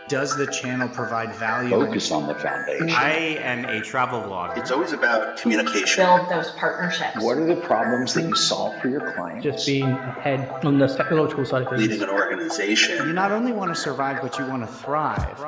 Does the channel provide value? Focus on the foundation. I am a travel vlogger. It's always about communication. Build those partnerships. What are the problems that you solve for your clients? Just being ahead on the technological side of things. Leading an organization. You not only want to survive, but you want to thrive.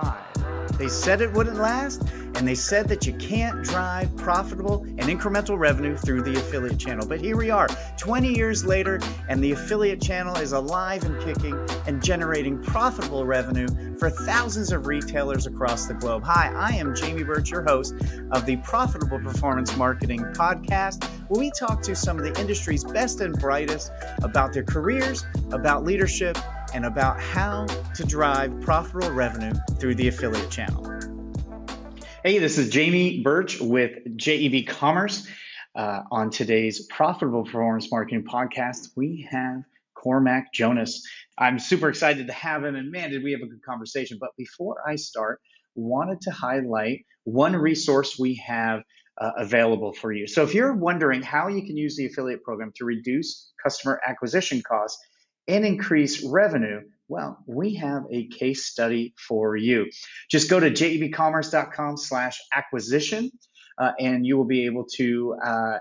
They said it wouldn't last, and they said that you can't drive profitable and incremental revenue through the affiliate channel. But here we are, 20 years later, and the affiliate channel is alive and kicking and generating profitable revenue for thousands of retailers across the globe. Hi, I am Jamie Birch, your host of the Profitable Performance Marketing Podcast, where we talk to some of the industry's best and brightest about their careers, about leadership, and about how to drive profitable revenue through the affiliate channel. Hey, this is Jamie Birch with JEBCommerce. On today's Profitable Performance Marketing Podcast, we have Cormac Jonas. I'm super excited to have him, and man, did we have a good conversation. But before I start, wanted to highlight one resource we have available for you. So if you're wondering how you can use the affiliate program to reduce customer acquisition costs and increase revenue, well, we have a case study for you. Just go to jebcommerce.com/acquisition, and you will be able to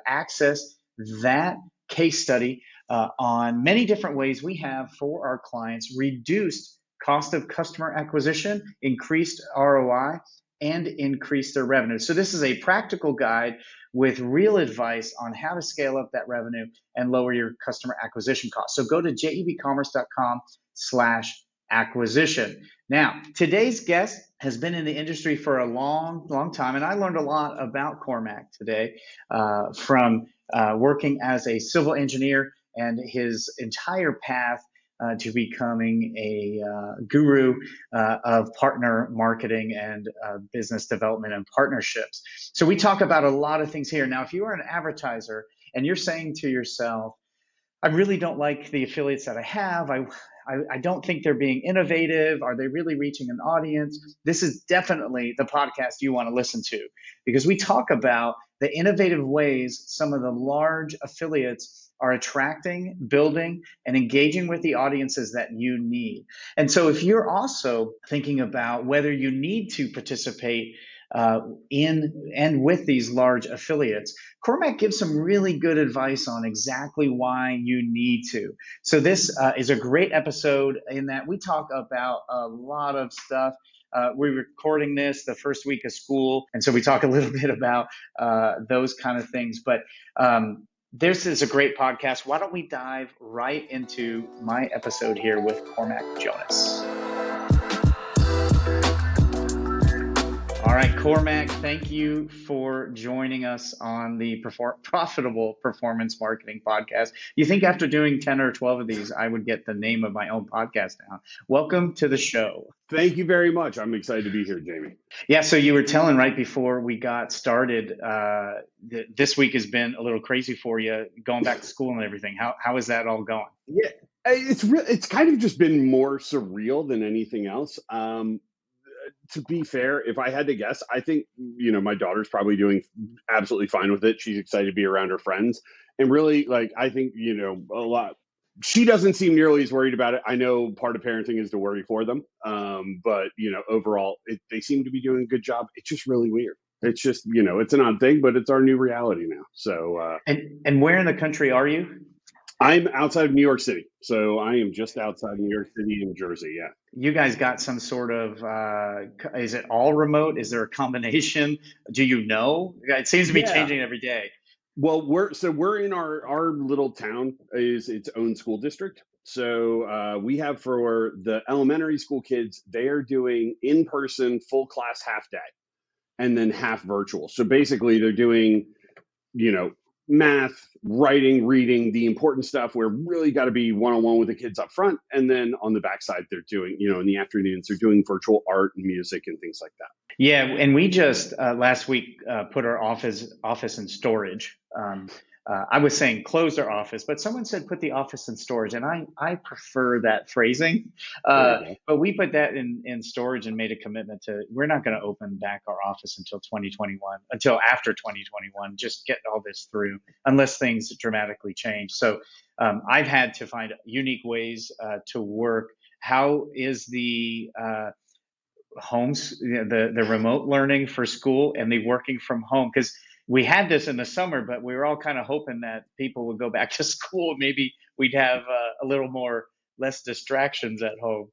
access that case study on many different ways we have for our clients reduced cost of customer acquisition, increased ROI, and increase their revenue. So this is a practical guide with real advice on how to scale up that revenue and lower your customer acquisition costs. So go to jebcommerce.com/acquisition. Now, today's guest has been in the industry for a long time, and I learned a lot about Cormac today from working as a civil engineer and his entire path to becoming a guru of partner marketing and business development and partnerships. So we talk about a lot of things here. Now, if you are an advertiser and you're saying to yourself, I really don't like the affiliates that I have. I don't think they're being innovative. Are they really reaching an audience? This is definitely the podcast you want to listen to, because we talk about the innovative ways some of the large affiliates are attracting, building, and engaging with the audiences that you need. And so if you're also thinking about whether you need to participate in and with these large affiliates, Cormac gives some really good advice on exactly why you need to. So this is a great episode in that we talk about a lot of stuff. We're recording this the first week of school, and so we talk a little bit about those kind of things. But this is a great podcast. Why don't we dive right into my episode here with Cormac Jonas. All right, Cormac, thank you for joining us on the Profitable Performance Marketing Podcast. You think after doing 10 or 12 of these, I would get the name of my own podcast now. Welcome to the show. Thank you very much. I'm excited to be here, Jamie. Yeah, so you were telling right before we got started, this week has been a little crazy for you, going back to school and everything. How is that all going? Yeah, it's kind of just been more surreal than anything else. To be fair, if I had to guess, I think, my daughter's probably doing absolutely fine with it. She's excited to be around her friends. And really, I think, a lot. She doesn't seem nearly as worried about it. I know part of parenting is to worry for them. But, overall, they seem to be doing a good job. It's just really weird. It's just, it's an odd thing, but it's our new reality now. So. And where in the country are you? I'm outside of New York City. So I am just outside of New York City in Jersey. Yeah. You guys got some sort of, is it all remote? Is there a combination? Do you know? It seems to be changing every day. Well, we're in our little town is its own school district. So we have for the elementary school kids, they are doing in-person full class half day and then half virtual. So basically they're doing, math, writing, reading, the important stuff where really got to be one-on-one with the kids up front. And then on the backside, they're doing, in the afternoons, they're doing virtual art and music and things like that. Yeah. And we just last week put our office in storage. I was saying close our office, but someone said put the office in storage. And I prefer that phrasing. But we put that in storage and made a commitment to, we're not going to open back our office until after 2021, just get all this through, unless things dramatically change. So I've had to find unique ways to work. How is homes, the remote learning for school and the working from home, because we had this in the summer, but we were all kind of hoping that people would go back to school. Maybe we'd have a little more less distractions at home.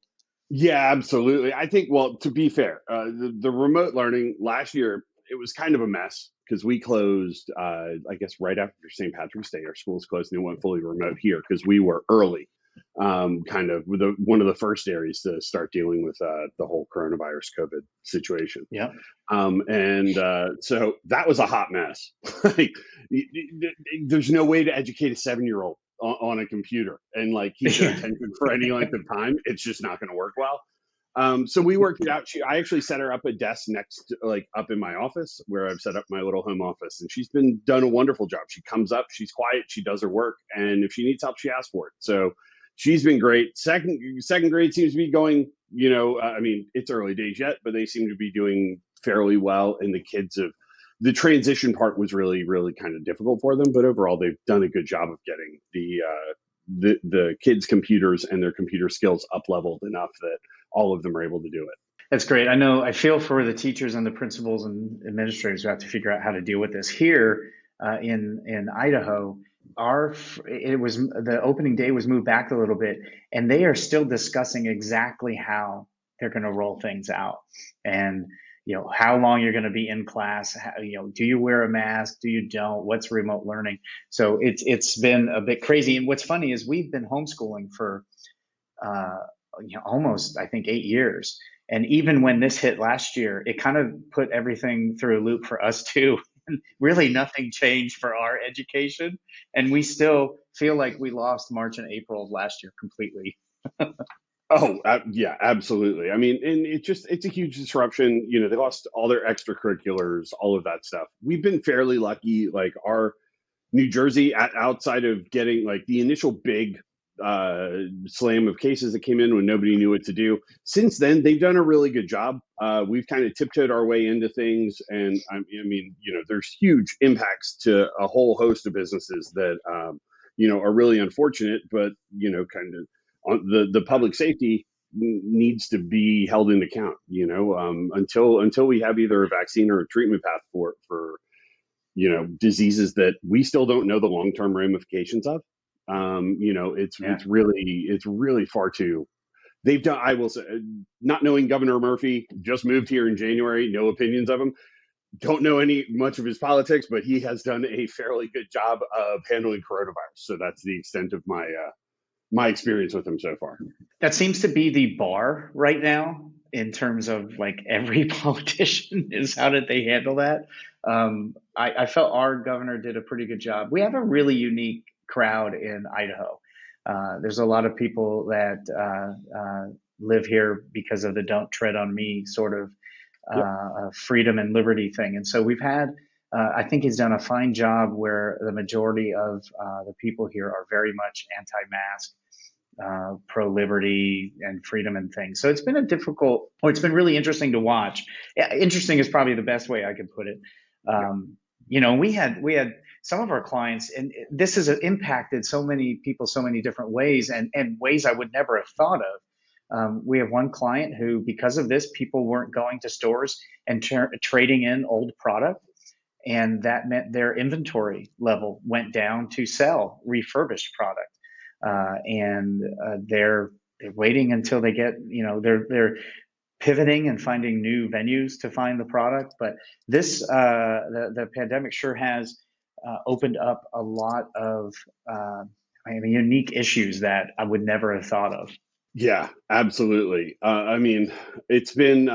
Yeah, absolutely. I think, well, to be fair, the remote learning last year, it was kind of a mess because we closed, I guess, right after St. Patrick's Day. Our schools closed and it went fully remote here because we were early, kind of with one of the first areas to start dealing with the whole coronavirus COVID situation. Yeah. So that was a hot mess. Like, there's no way to educate a 7-year-old on a computer and like keep their attention for any length of time. It's just not going to work well. So we worked it out. I actually set her up a desk next, like up in my office where I've set up my little home office, and she's done a wonderful job. She comes up, she's quiet, she does her work, and if she needs help, she asks for it. So she's been great. Second grade seems to be going. I mean, it's early days yet, but they seem to be doing fairly well. And the transition part was really, really kind of difficult for them, but overall they've done a good job of getting the kids' computers and their computer skills up leveled enough that all of them are able to do it. That's great. I feel for the teachers and the principals and administrators who have to figure out how to deal with this. Here in Idaho, the opening day was moved back a little bit, and they are still discussing exactly how they're going to roll things out, and how long you're going to be in class. Do you wear a mask? Do you don't? What's remote learning? So it's been a bit crazy. And what's funny is we've been homeschooling for almost, I think, 8 years. And even when this hit last year, it kind of put everything through a loop for us too. Really nothing changed for our education. And we still feel like we lost March and April of last year completely. Oh, yeah, absolutely. I mean, and it's a huge disruption. They lost all their extracurriculars, all of that stuff. We've been fairly lucky. Like our New Jersey, outside of getting like the initial big slam of cases that came in when nobody knew what to do. Since then, they've done a really good job. We've kind of tiptoed our way into things, and I mean, there's huge impacts to a whole host of businesses that are really unfortunate, but kind of the public safety needs to be held into account. Until we have either a vaccine or a treatment path for diseases that we still don't know the long-term ramifications of. It's really far too. They've done. I will say, not knowing Governor Murphy, just moved here in January. No opinions of him. Don't know much of his politics, but he has done a fairly good job of handling coronavirus. So that's the extent of my experience with him so far. That seems to be the bar right now in terms of like every politician is how did they handle that? I felt our governor did a pretty good job. We have a really unique crowd in Idaho. There's a lot of people that live here because of the "don't tread on me" sort of freedom and liberty thing. And so we've had, I think he's done a fine job where the majority of the people here are very much anti-mask, pro-liberty and freedom and things. So it's been it's been really interesting to watch. Interesting is probably the best way I could put it. We had some of our clients, and this has impacted so many people so many different ways, and ways I would never have thought of. We have one client who, because of this, people weren't going to stores and trading in old product, and that meant their inventory level went down to sell refurbished product. They're waiting until they get, they're pivoting and finding new venues to find the product. But this, the pandemic sure has opened up a lot of unique issues that I would never have thought of. Yeah, absolutely. I mean, it's been,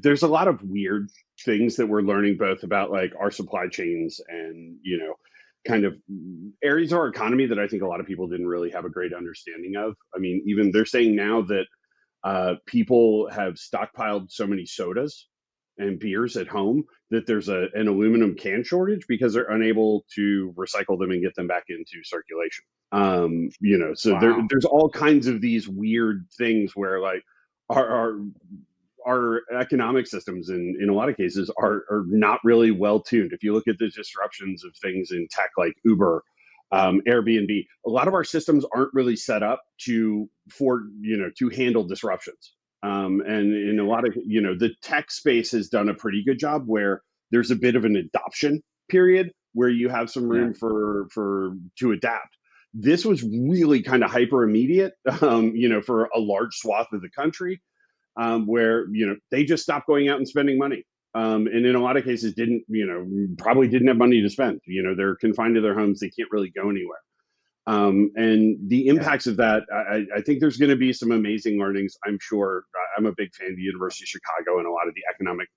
there's a lot of weird things that we're learning both about like our supply chains and, kind of areas of our economy that I think a lot of people didn't really have a great understanding of. I mean, even they're saying now that people have stockpiled so many sodas and beers at home that there's an aluminum can shortage because they're unable to recycle them and get them back into circulation. So Wow. there's all kinds of these weird things where like our economic systems in a lot of cases are not really well tuned. If you look at the disruptions of things in tech like Uber, Airbnb, a lot of our systems aren't really set up to handle disruptions. And in a lot of, the tech space has done a pretty good job where there's a bit of an adoption period where you have some Yeah. room to adapt. This was really kind of hyper immediate, for a large swath of the country, where, they just stopped going out and spending money. And in a lot of cases probably didn't have money to spend. They're confined to their homes. They can't really go anywhere. And the impacts of that, I think there's going to be some amazing learnings. I'm sure. I'm a big fan of the University of Chicago and a lot of the economic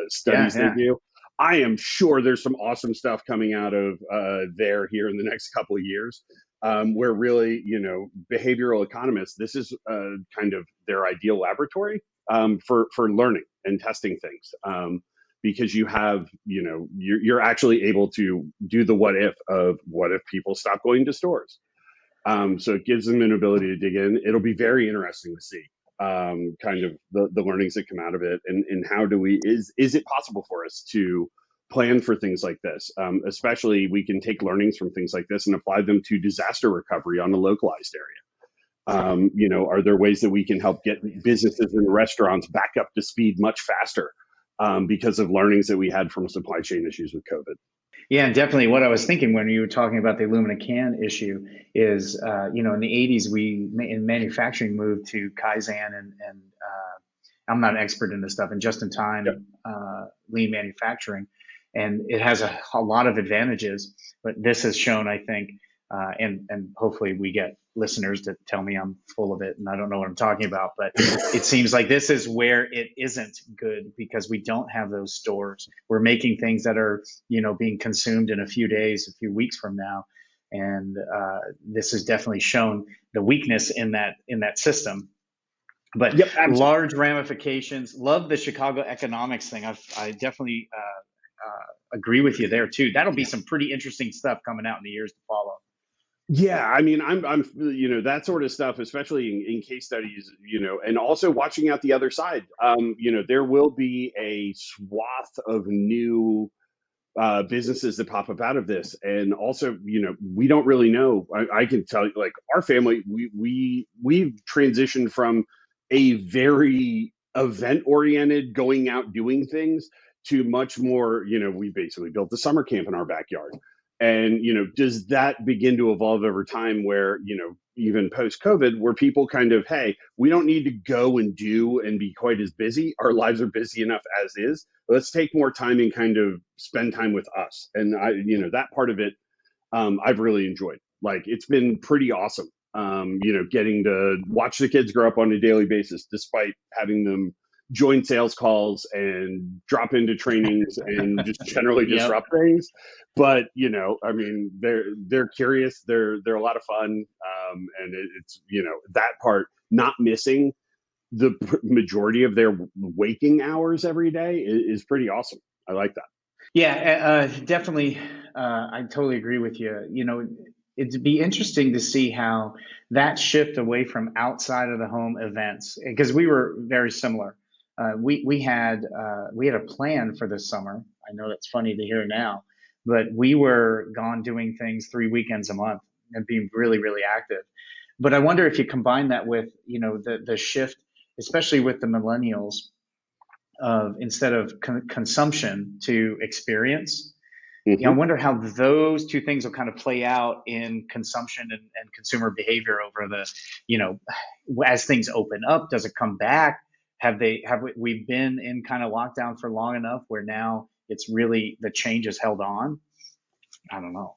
studies they do. I am sure there's some awesome stuff coming out of there here in the next couple of years, where really, behavioral economists, this is kind of their ideal laboratory for learning and testing things. Because you have, you're actually able to do the what if people stop going to stores. So it gives them an ability to dig in. It'll be very interesting to see kind of the learnings that come out of it, and how is it possible for us to plan for things like this? Especially we can take learnings from things like this and apply them to disaster recovery on a localized area. Are there ways that we can help get businesses and restaurants back up to speed much faster? Because of learnings that we had from supply chain issues with COVID. Yeah, and definitely what I was thinking when you were talking about the aluminum can issue is, in the 80s, we in manufacturing moved to Kaizen and I'm not an expert in this stuff, and just-in-time lean manufacturing. And it has a lot of advantages, but this has shown, I think, and hopefully we get listeners that tell me I'm full of it and I don't know what I'm talking about, but it seems like this is where it isn't good because we don't have those stores. We're making things that are, being consumed in a few days, a few weeks from now. And this has definitely shown the weakness in that system. But large ramifications. Love the Chicago economics thing. I definitely agree with you there too. That'll be some pretty interesting stuff coming out in the years to follow. Yeah, I mean, I'm that sort of stuff, especially in case studies, and also watching out the other side. There will be a swath of new businesses that pop up out of this, and also, we don't really know. I can tell you, like our family, we've transitioned from a very event oriented, going out doing things, to much more. We basically built a summer camp in our backyard. And, does that begin to evolve over time where, even post-COVID, where people kind of, hey, we don't need to go and do and be quite as busy. Our lives are busy enough as is. Let's take more time and kind of spend time with us. And, that part of it, I've really enjoyed. Like, it's been pretty awesome, getting to watch the kids grow up on a daily basis, despite having them join sales calls and drop into trainings and just generally disrupt things. But, I mean, they're curious. They're a lot of fun. And it's, that part, not missing the majority of their waking hours every day is pretty awesome. I like that. Yeah, definitely. I totally agree with you. It'd be interesting to see how that shift away from outside of the home events, because we were very similar. We had a plan for this summer. I know that's funny to hear now, but we were gone doing things 3 weekends a month and being really, really active. But I wonder if you combine that with, the shift, especially with the millennials, of instead of consumption to experience. I wonder how those two things will kind of play out in consumption and consumer behavior over the, as things open up. Does it come back? Have we been in kind of lockdown for long enough where now it's really the change is held on? I don't know.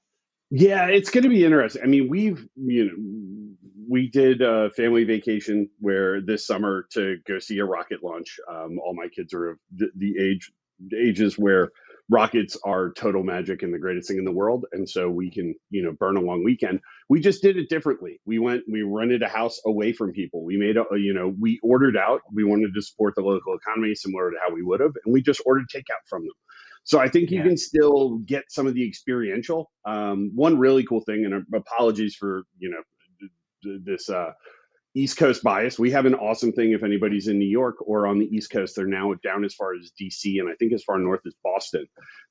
Yeah, it's going to be interesting. I mean, we did a family vacation where this summer to go see a rocket launch. All my kids are of the ages where rockets are total magic and the greatest thing in the world. And so we can, burn a long weekend. We just did it differently. We rented a house away from people. We made we ordered out. We wanted to support the local economy similar to how we would have. And we just ordered takeout from them. So I think you can still get some of the experiential. One really cool thing, and apologies for, this East Coast bias. We have an awesome thing if anybody's in New York or on the East Coast. They're now down as far as DC and I think as far north as Boston.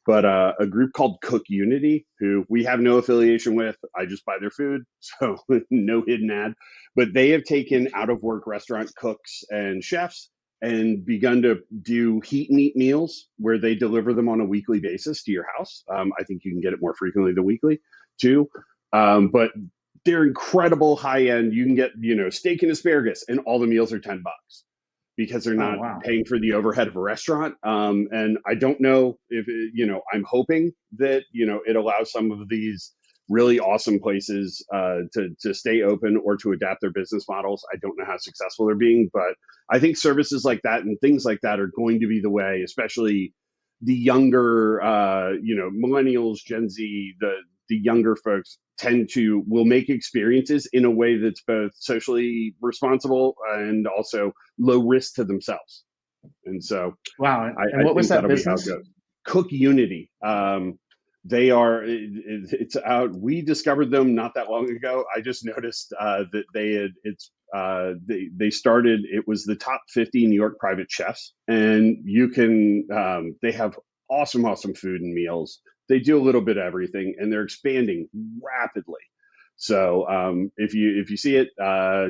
But a group called Cook Unity, who we have no affiliation with. I just buy their food, so no hidden ad. But they have taken out of work restaurant cooks and chefs and begun to do heat and eat meals where they deliver them on a weekly basis to your house. I think you can get it more frequently than weekly too. But they're incredible high end. You can get, steak and asparagus, and all the meals are $10 because they're not wow. paying for the overhead of a restaurant. And I don't know if, I'm hoping that, it allows some of these really awesome places to stay open or to adapt their business models. I don't know how successful they're being, but I think services like that and things like that are going to be the way, especially the younger, millennials, Gen Z, the younger folks will make experiences in a way that's both socially responsible and also low risk to themselves. And so, Wow. I And what was think that that'll be how it business? goes. Cook Unity. They are. It's out. We discovered them not that long ago. I just noticed that they had. They started. It was the top 50 New York private chefs, and you can. They have awesome food and meals. They do a little bit of everything, and they're expanding rapidly. So if you see it,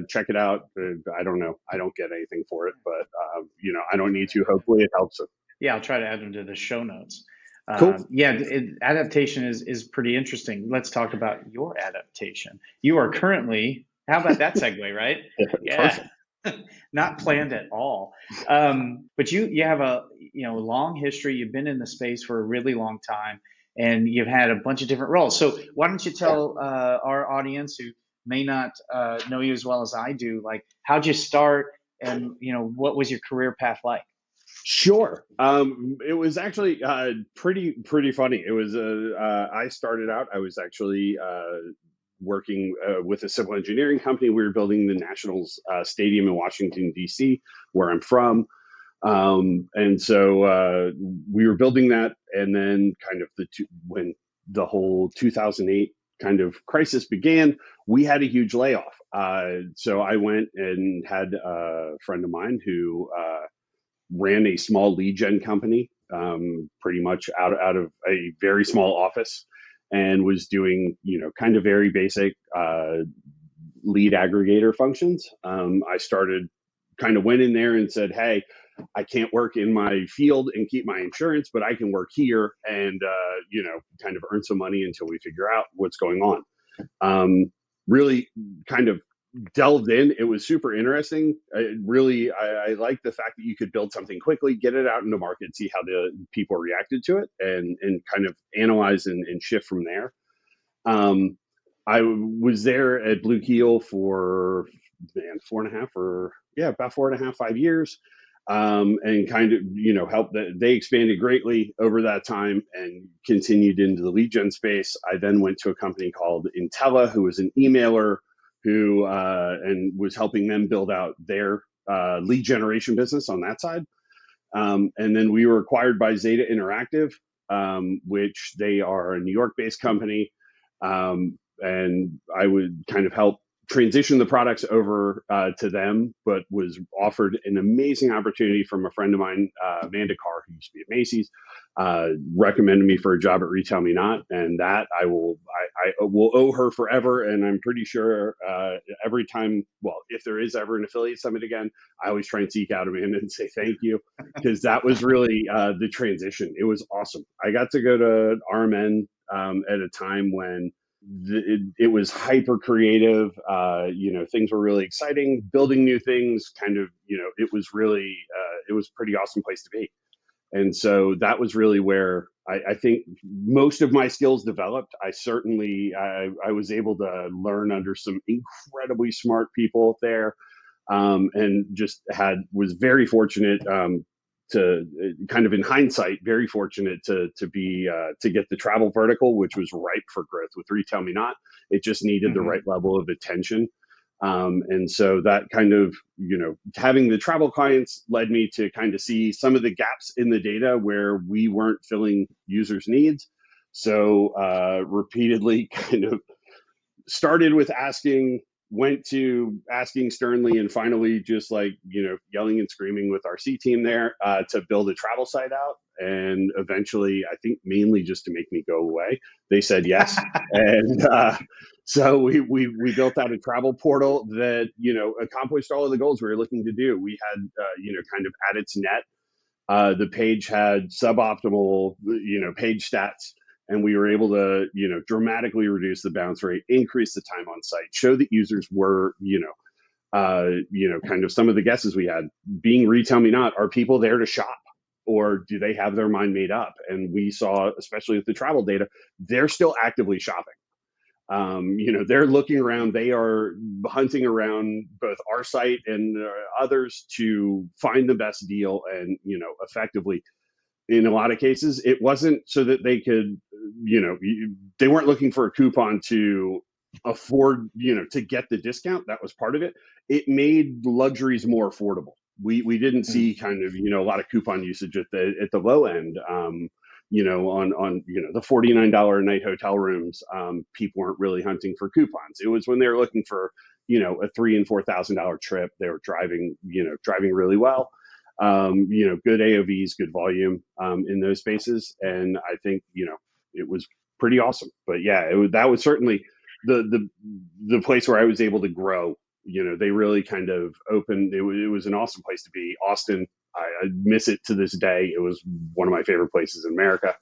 check it out. I don't know. I don't get anything for it, but I don't need to. Hopefully, it helps. Yeah, I'll try to add them to the show notes. Cool. Adaptation is pretty interesting. Let's talk about your adaptation. You are currently, how about that segue, right? Yeah, not planned at all. But you have a long history. You've been in the space for a really long time, and you've had a bunch of different roles. So why don't you tell our audience who may not know you as well as I do, like how'd you start, and what was your career path like? Sure. It was actually pretty funny. It was I started out. I was actually working with a civil engineering company. We were building the Nationals stadium in Washington D.C., where I'm from. And so we were building that, and then kind of when the whole 2008 kind of crisis began, we had a huge layoff. So I went and had a friend of mine who ran a small lead gen company, pretty much out of a very small office, and was doing, kind of very basic lead aggregator functions. I went in there and said, hey, I can't work in my field and keep my insurance, but I can work here and, kind of earn some money until we figure out what's going on. Really kind of delved in. It was super interesting. I like the fact that you could build something quickly, get it out into market, see how the people reacted to it, and kind of analyze and shift from there. I was there at Blue Keel for about 4.5, 5 years. And kind of, helped they expanded greatly over that time and continued into the lead gen space. I then went to a company called Intella, who was an emailer who and was helping them build out their lead generation business on that side. And then we were acquired by Zeta Interactive, which they are a New York-based company. And I would kind of help transition the products over to them, but was offered an amazing opportunity from a friend of mine, Amanda Carr, who used to be at Macy's, recommended me for a job at Retail Me Not, and that I will owe her forever. And I'm pretty sure every time, if there is ever an affiliate summit again, I always try and seek out Amanda and say thank you, because that was really the transition. It was awesome. I got to go to RMN at a time when it was hyper creative. Things were really exciting, building new things, kind of, it was really, it was a pretty awesome place to be. And so that was really where I think most of my skills developed. I was able to learn under some incredibly smart people there, and just was very fortunate, to kind of in hindsight, very fortunate to get the travel vertical, which was ripe for growth with Retail Me Not. It just needed the right level of attention. And so that kind of, having the travel clients led me to kind of see some of the gaps in the data where we weren't filling users' needs. So repeatedly kind of started with asking, went to asking sternly and finally just like, yelling and screaming with our C team there to build a travel site out. And eventually, I think mainly just to make me go away, they said yes. And so we built out a travel portal that, accomplished all of the goals we were looking to do. We had, kind of at its net, the page had suboptimal, page stats, and we were able to, dramatically reduce the bounce rate, increase the time on site, show that users were, kind of some of the guesses we had being retell me not, are people there to shop? Or do they have their mind made up? And we saw, especially with the travel data, they're still actively shopping. They're looking around, they are hunting around both our site and others to find the best deal. And, effectively, in a lot of cases, it wasn't so that they could, they weren't looking for a coupon to afford, to get the discount. That was part of it. It made luxuries more affordable. We didn't see kind of, a lot of coupon usage at the low end. On the $49 a night hotel rooms, people weren't really hunting for coupons. It was when they were looking for, a $3,000 and $4,000 trip, they were driving really well. Good AOVs, good volume in those spaces. And I think, it was pretty awesome. But yeah, that was certainly the place where I was able to grow. They really kind of opened, it was an awesome place to be. Austin, I miss it to this day. It was one of my favorite places in America.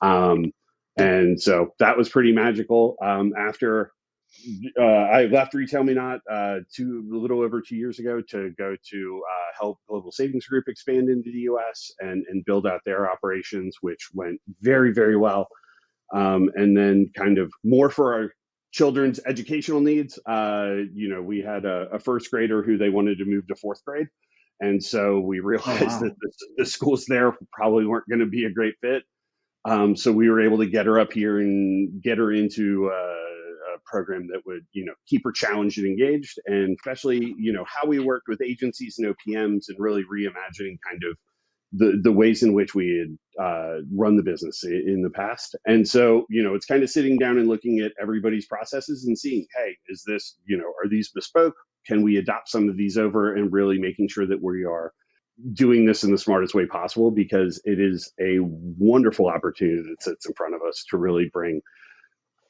And so that was pretty magical. After I left Retail Me Not a little over 2 years ago to go to help Global Savings Group expand into the US and build out their operations, which went very, very well. And then kind of more for our children's educational needs. We had a first grader who they wanted to move to fourth grade. And so we realized that the schools there probably weren't going to be a great fit. So we were able to get her up here and get her into a program that would, keep her challenged and engaged. And especially, how we worked with agencies and OPMs and really reimagining kind of the ways in which we had run the business in the past. And so, it's kind of sitting down and looking at everybody's processes and seeing, hey, is this, are these bespoke? Can we adopt some of these over, and really making sure that we are doing this in the smartest way possible, because it is a wonderful opportunity that sits in front of us to really bring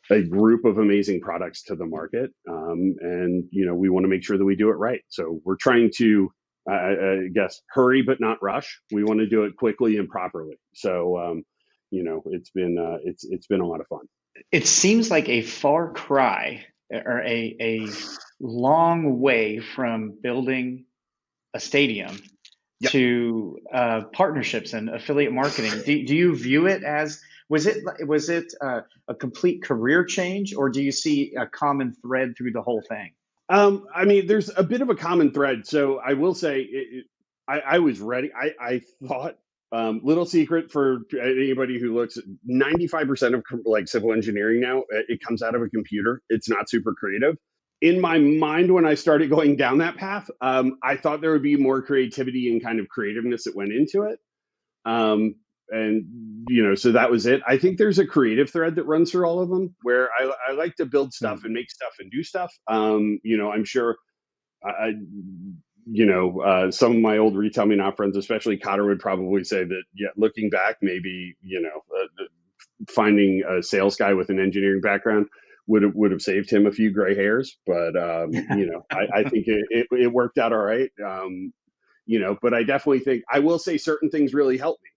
a group of amazing products to the market. And, we want to make sure that we do it right. So we're trying to, I guess, hurry but not rush. We want to do it quickly and properly. So, it's been a lot of fun. It seems like a far cry, or a long way from building a stadium to partnerships and affiliate marketing. Do you view it as, was it a complete career change, or do you see a common thread through the whole thing? There's a bit of a common thread. So I will say, I was ready. I thought, little secret for anybody who looks, 95% of like civil engineering now, it comes out of a computer. It's not super creative. In my mind, when I started going down that path, I thought there would be more creativity and kind of creativeness that went into it. So that was it. I think there's a creative thread that runs through all of them, where I like to build stuff and make stuff and do stuff. I'm sure, some of my old Retail Me Not friends, especially Cotter, would probably say that, looking back, maybe, finding a sales guy with an engineering background would have saved him a few gray hairs. But, I think it worked out all right. But I definitely think, I will say certain things really helped me.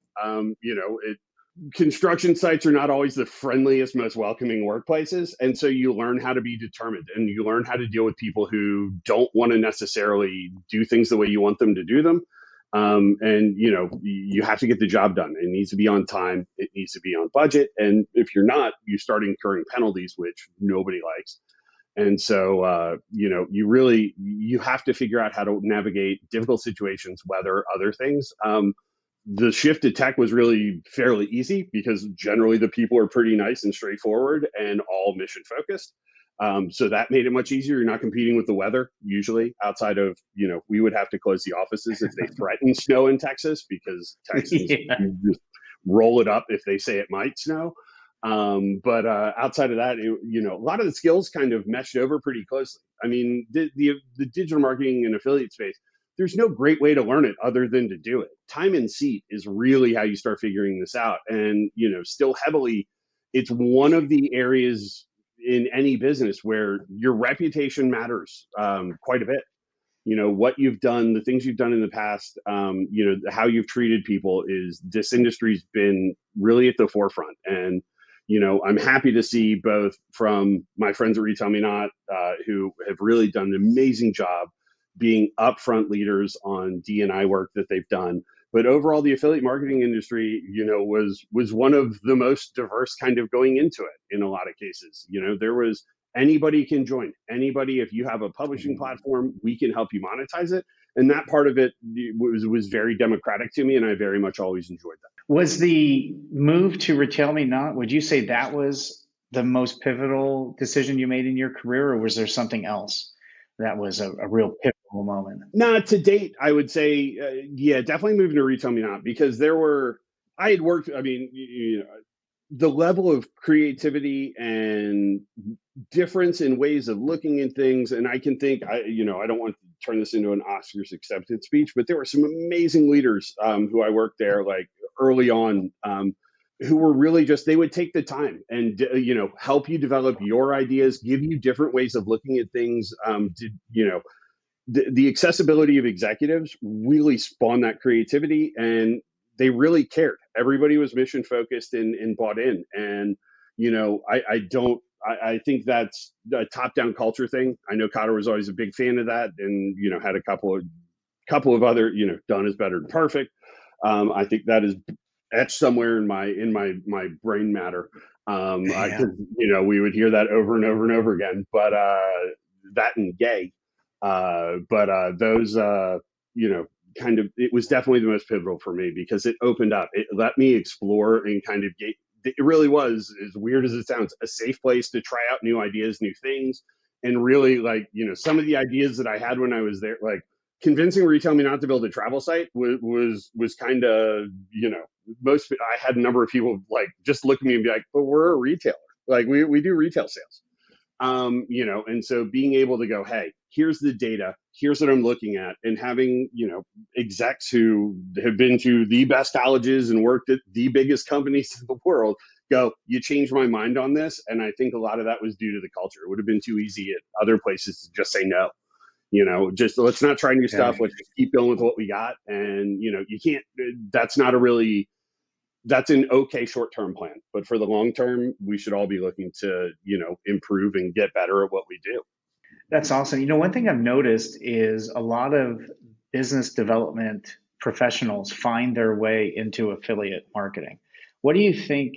Construction sites are not always the friendliest, most welcoming workplaces. And so you learn how to be determined, and you learn how to deal with people who don't want to necessarily do things the way you want them to do them. You have to get the job done. It needs to be on time. It needs to be on budget. And if you're not, you start incurring penalties, which nobody likes. And so, you have to figure out how to navigate difficult situations, weather, other things. The shift to tech was really fairly easy, because generally the people are pretty nice and straightforward and all mission focused. So that made it much easier. You're not competing with the weather, usually, outside of, we would have to close the offices if they threaten snow in Texas, because Texans just roll it up if they say it might snow. But outside of that, a lot of the skills kind of meshed over pretty closely. I mean, the digital marketing and affiliate space, there's no great way to learn it other than to do it. Time and seat is really how you start figuring this out. And, still heavily, it's one of the areas in any business where your reputation matters quite a bit. What you've done, the things you've done in the past, how you've treated people is this industry's been really at the forefront. And, I'm happy to see both from my friends at Retail Me Not, who have really done an amazing job being upfront leaders on D&I work that they've done. But overall, the affiliate marketing industry, was one of the most diverse kind of going into it in a lot of cases. There was anybody can join. Anybody, if you have a publishing platform, we can help you monetize it. And that part of it was very democratic to me, and I very much always enjoyed that. Was the move to Retail Me Not, would you say that was the most pivotal decision you made in your career, or was there something else that was a real pivotal moment? No, to date, I would say, definitely moving to Retail Me Not, because I had worked, the level of creativity and difference in ways of looking at things. And I can think, I don't want to turn this into an Oscars acceptance speech, but there were some amazing leaders who I worked there like early on, who were really they would take the time and, help you develop your ideas, give you different ways of looking at things. The accessibility of executives really spawned that creativity, and they really cared. Everybody was mission focused and bought in. And, I think that's a top down culture thing. I know Cotter was always a big fan of that, and, had a couple of other, done is better than perfect. I think that is etched somewhere in my brain matter. We would hear that over and over and over again, but that and gay. Those, it was definitely the most pivotal for me because it opened up. It let me explore and kind of it really was, as weird as it sounds, a safe place to try out new ideas, new things. And really, some of the ideas that I had when I was there, like convincing Retail Me Not to build a travel site was kind of, I had a number of people just look at me and be like, but we're a retailer. Like we do retail sales. And so being able to go, hey, here's the data, here's what I'm looking at, and having, execs who have been to the best colleges and worked at the biggest companies in the world go, you changed my mind on this. And I think a lot of that was due to the culture. It would have been too easy at other places to just say no. Just let's not try new stuff. Let's just keep going with what we got. And, you can't, that's an okay short-term plan, but for the long term, we should all be looking to, improve and get better at what we do. That's awesome. One thing I've noticed is a lot of business development professionals find their way into affiliate marketing. What do you think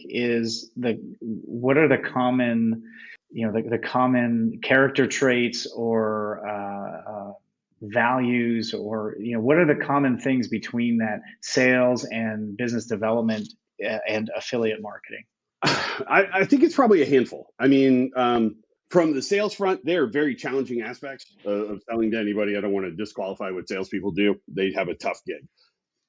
what are the common, the common character traits or values, or what are the common things between that sales and business development and affiliate marketing? I think it's probably a handful. I mean, from the sales front, there are very challenging aspects of selling to anybody. I don't want to disqualify what salespeople do. They have a tough gig.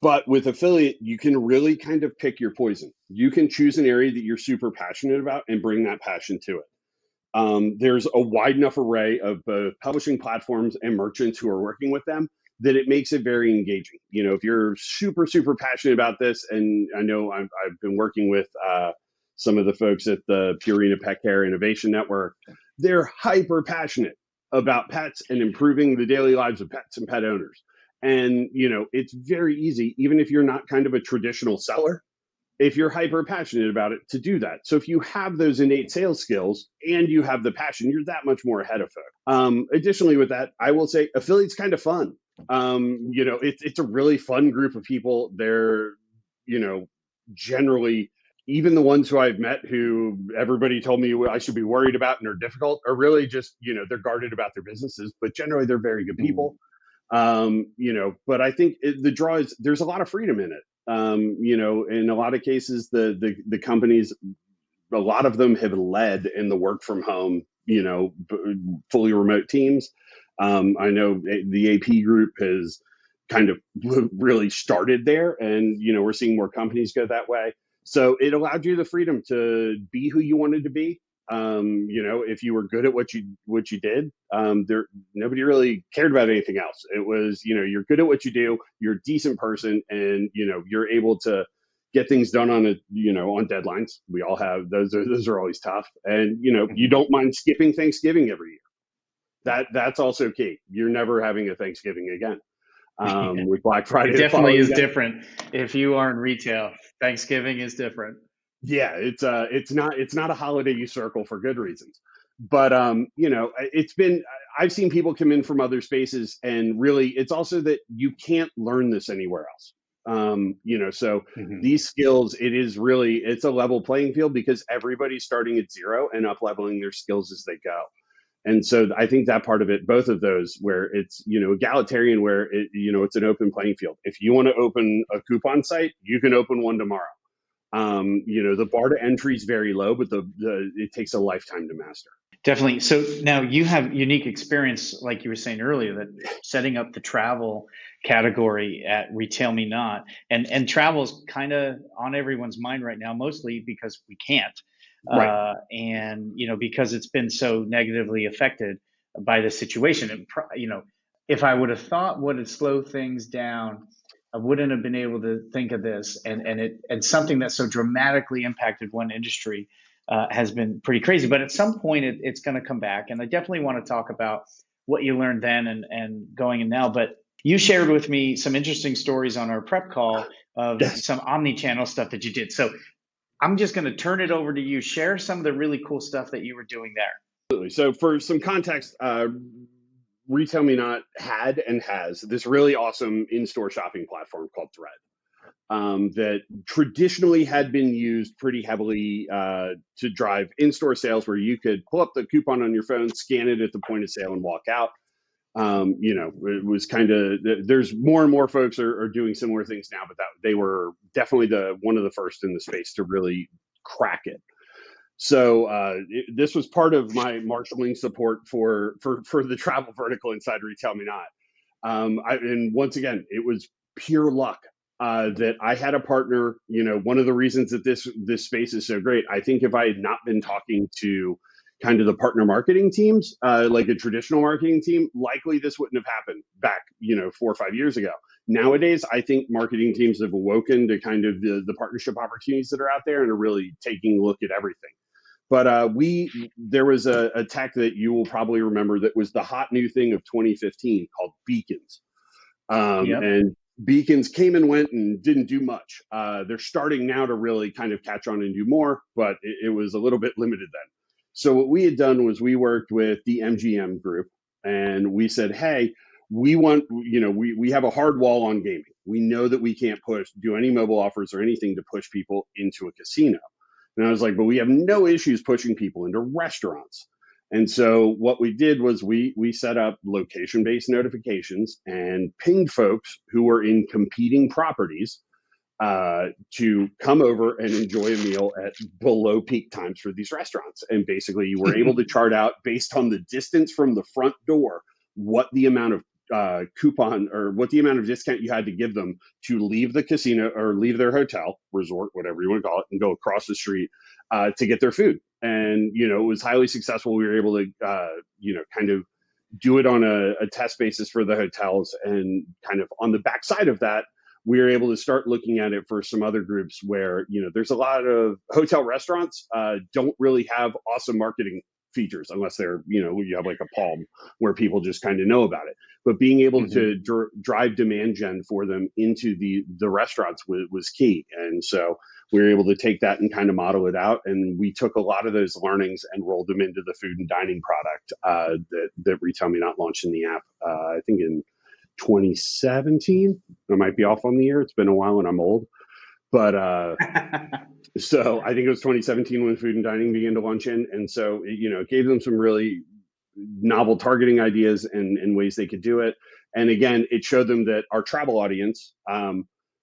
But with affiliate, you can really kind of pick your poison. You can choose an area that you're super passionate about and bring that passion to it. There's a wide enough array of both publishing platforms and merchants who are working with them that it makes it very engaging. If you're super, super passionate about this, and I know I've been working with some of the folks at the Purina Pet Care Innovation Network, they're hyper passionate about pets and improving the daily lives of pets and pet owners. And, it's very easy, even if you're not kind of a traditional seller, if you're hyper passionate about it, to do that. So if you have those innate sales skills and you have the passion, you're that much more ahead of folks. Additionally, with that, I will say affiliate's kind of fun. It's a really fun group of people. They're, generally, even the ones who I've met who everybody told me I should be worried about and are difficult are really just, they're guarded about their businesses, but generally they're very good people. But I think the draw is there's a lot of freedom in it. In a lot of cases, the companies, a lot of them have led in the work from home, fully remote teams. I know the AP group has kind of really started there, and we're seeing more companies go that way. So it allowed you the freedom to be who you wanted to be. If you were good at what you did, there nobody really cared about anything else. It was, you're good at what you do, you're a decent person, and you're able to get things done on deadlines. We all have those. Those are always tough, and you don't mind skipping Thanksgiving every year. That's also key. You're never having a Thanksgiving again. With Black Friday It the definitely following is day. different if you are in retail. Thanksgiving is different. Yeah, it's not a holiday you circle for good reasons. But I've seen people come in from other spaces, and really it's also that you can't learn this anywhere else. So Mhm. these skills, it's a level playing field because everybody's starting at zero and up leveling their skills as they go. And so I think that part of it, both of those, where it's egalitarian, where it's an open playing field. If you want to open a coupon site, you can open one tomorrow. The bar to entry is very low, but it takes a lifetime to master. Definitely. So now you have unique experience, like you were saying earlier, that setting up the travel category at Retail Me Not, and travel's kind of on everyone's mind right now, mostly because we can't, Right. and because it's been so negatively affected by the situation. And if I would have thought what would slow things down, I wouldn't have been able to think of this, and something that so dramatically impacted one industry has been pretty crazy. But at some point, it's going to come back. And I definitely want to talk about what you learned then and going in now. But you shared with me some interesting stories on our prep call of Yes. some omni-channel stuff that you did. So I'm just going to turn it over to you. Share some of the really cool stuff that you were doing there. Absolutely. So for some context, Retail Me Not had and has this really awesome in-store shopping platform called Thread. That traditionally had been used pretty heavily to drive in-store sales, where you could pull up the coupon on your phone, scan it at the point of sale, and walk out. It was kind of, there's more and more folks are doing similar things now, but they were definitely one of the first in the space to really crack it. So this was part of my marshaling support for the travel vertical inside Retail Me Not. And once again, it was pure luck that I had a partner. One of the reasons that this space is so great, I think if I had not been talking to kind of the partner marketing teams, like a traditional marketing team, likely this wouldn't have happened back, 4 or 5 years ago. Nowadays, I think marketing teams have awoken to kind of the partnership opportunities that are out there and are really taking a look at everything. But there was a tech that you will probably remember that was the hot new thing of 2015 called beacons. Yep. And beacons came and went and didn't do much. They're starting now to really kind of catch on and do more, but it was a little bit limited then. So what we had done was we worked with the MGM group, and we said, hey, we want, we have a hard wall on gaming. We know that we can't do any mobile offers or anything to push people into a casino. And I was like, but we have no issues pushing people into restaurants. And so what we did was we set up location-based notifications and pinged folks who were in competing properties to come over and enjoy a meal at below peak times for these restaurants. And basically you were able to chart out, based on the distance from the front door, what the amount of coupon or what the amount of discount you had to give them to leave the casino or leave their hotel, resort, whatever you want to call it, and go across the street to get their food. And, it was highly successful. We were able to, kind of do it on a test basis for the hotels. And kind of on the backside of that, we were able to start looking at it for some other groups where, there's a lot of hotel restaurants don't really have awesome marketing features unless they're, you have like a Palm where people just kind of know about it. But being able to drive demand gen for them into the restaurants was key. And so we were able to take that and kind of model it out. And we took a lot of those learnings and rolled them into the food and dining product that Retail Me Not launched in the app, I think in 2017. I might be off on the year. It's been a while and I'm old. But so I think it was 2017 when food and dining began to launch in. And so, it gave them some really novel targeting ideas and ways they could do it. And again, it showed them that our travel audience,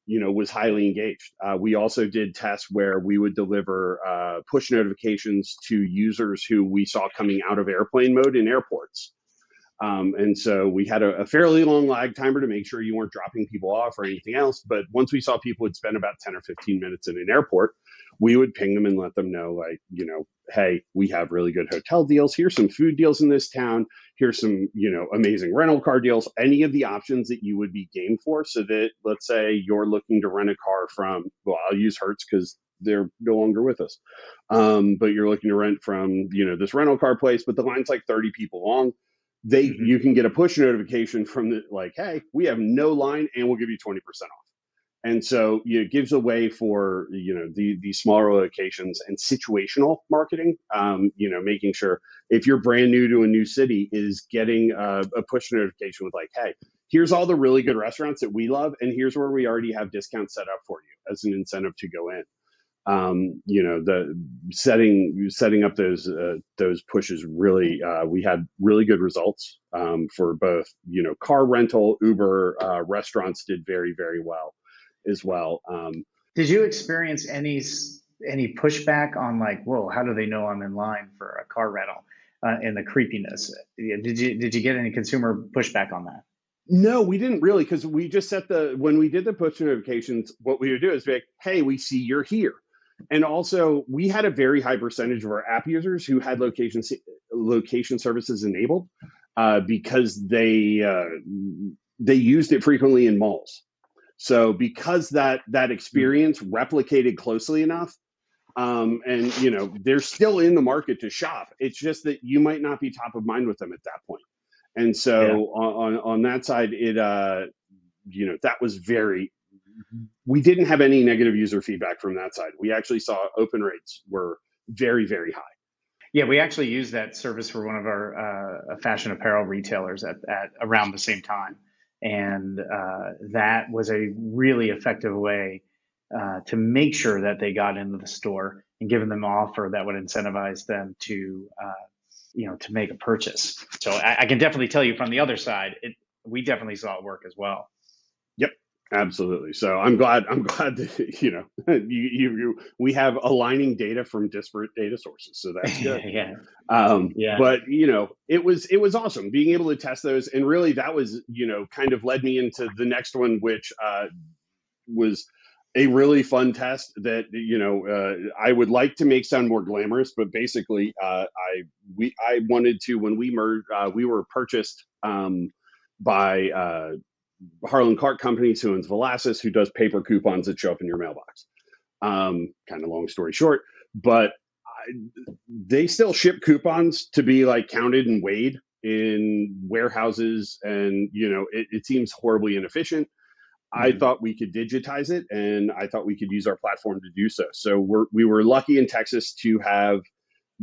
was highly engaged. We also did tests where we would deliver push notifications to users who we saw coming out of airplane mode in airports. And so we had a fairly long lag timer to make sure you weren't dropping people off or anything else. But once we saw people would spend about 10 or 15 minutes in an airport, we would ping them and let them know, like, hey, we have really good hotel deals. Here's some food deals in this town. Here's some, amazing rental car deals, any of the options that you would be game for. So that, let's say you're looking to rent a car from, well, I'll use Hertz because they're no longer with us. But you're looking to rent from, this rental car place, but the line's like 30 people long. You can get a push notification from the, like, hey, we have no line and we'll give you 20% off. And so it gives a way for, the smaller locations and situational marketing, making sure if you're brand new to a new city is getting a push notification with like, hey, here's all the really good restaurants that we love. And here's where we already have discounts set up for you as an incentive to go in. The setting up those pushes really, we had really good results for both, car rental, Uber, restaurants did very, very well as well. Did you experience any pushback on like, whoa, how do they know I'm in line for a car rental, and the creepiness? Did you get any consumer pushback on that? No, we didn't really, because we just when we did the push notifications, what we would do is be like, hey, we see you're here. And also, we had a very high percentage of our app users who had location services enabled because they used it frequently in malls. So because that experience replicated closely enough, and they're still in the market to shop. It's just that you might not be top of mind with them at that point. And so on that side, it that was we didn't have any negative user feedback from that side. We actually saw open rates were very, very high. Yeah, we actually used that service for one of our fashion apparel retailers at around the same time. And that was a really effective way to make sure that they got into the store and giving them an offer that would incentivize them to make a purchase. So I can definitely tell you from the other side, we definitely saw it work as well. Yep, absolutely. So I'm glad that we have aligning data from disparate data sources. So that's good. Yeah. But it was awesome being able to test those, and really that was kind of led me into the next one, which was a really fun test that I would like to make sound more glamorous, but basically I wanted to, when we merged, we were purchased by Harlan Clark Companies, who owns Velasas, who does paper coupons that show up in your mailbox. Kind of long story short, but they still ship coupons to be like counted and weighed in warehouses, and it seems horribly inefficient. I thought we could digitize it, and I thought we could use our platform to do so. So we were lucky in Texas to have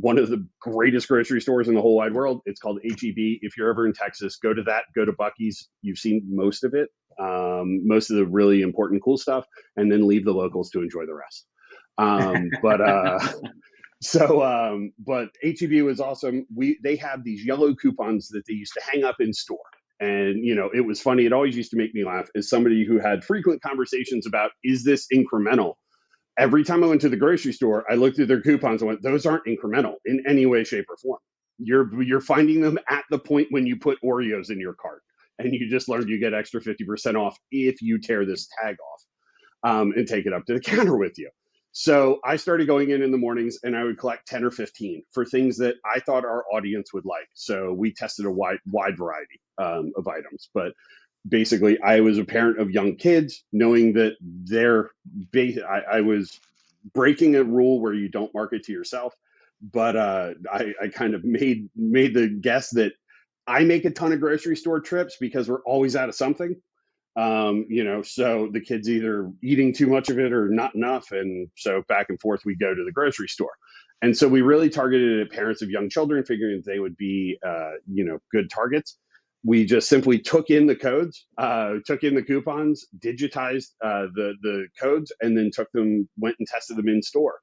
one of the greatest grocery stores in the whole wide world. It's called HEB. If you're ever in Texas, go to that, go to Buc-ee's. You've seen most of it, most of the really important, cool stuff, and then leave the locals to enjoy the rest. But HEB was awesome. They have these yellow coupons that they used to hang up in store. And, it was funny. It always used to make me laugh as somebody who had frequent conversations about, is this incremental? Every time I went to the grocery store, I looked at their coupons and went, those aren't incremental in any way, shape, or form. You're finding them at the point when you put Oreos in your cart. And you just learned you get extra 50% off if you tear this tag off and take it up to the counter with you. So I started going in the mornings, and I would collect 10 or 15 for things that I thought our audience would like. So we tested a wide variety of items. But basically, I was a parent of young kids, knowing that I was breaking a rule where you don't market to yourself. But I kind of made the guess that I make a ton of grocery store trips because we're always out of something. So the kids either eating too much of it or not enough. And so back and forth, we go to the grocery store. And so we really targeted at parents of young children, figuring that they would be, good targets. We just simply took in the codes, took in the coupons, digitized the codes, and then went and tested them in store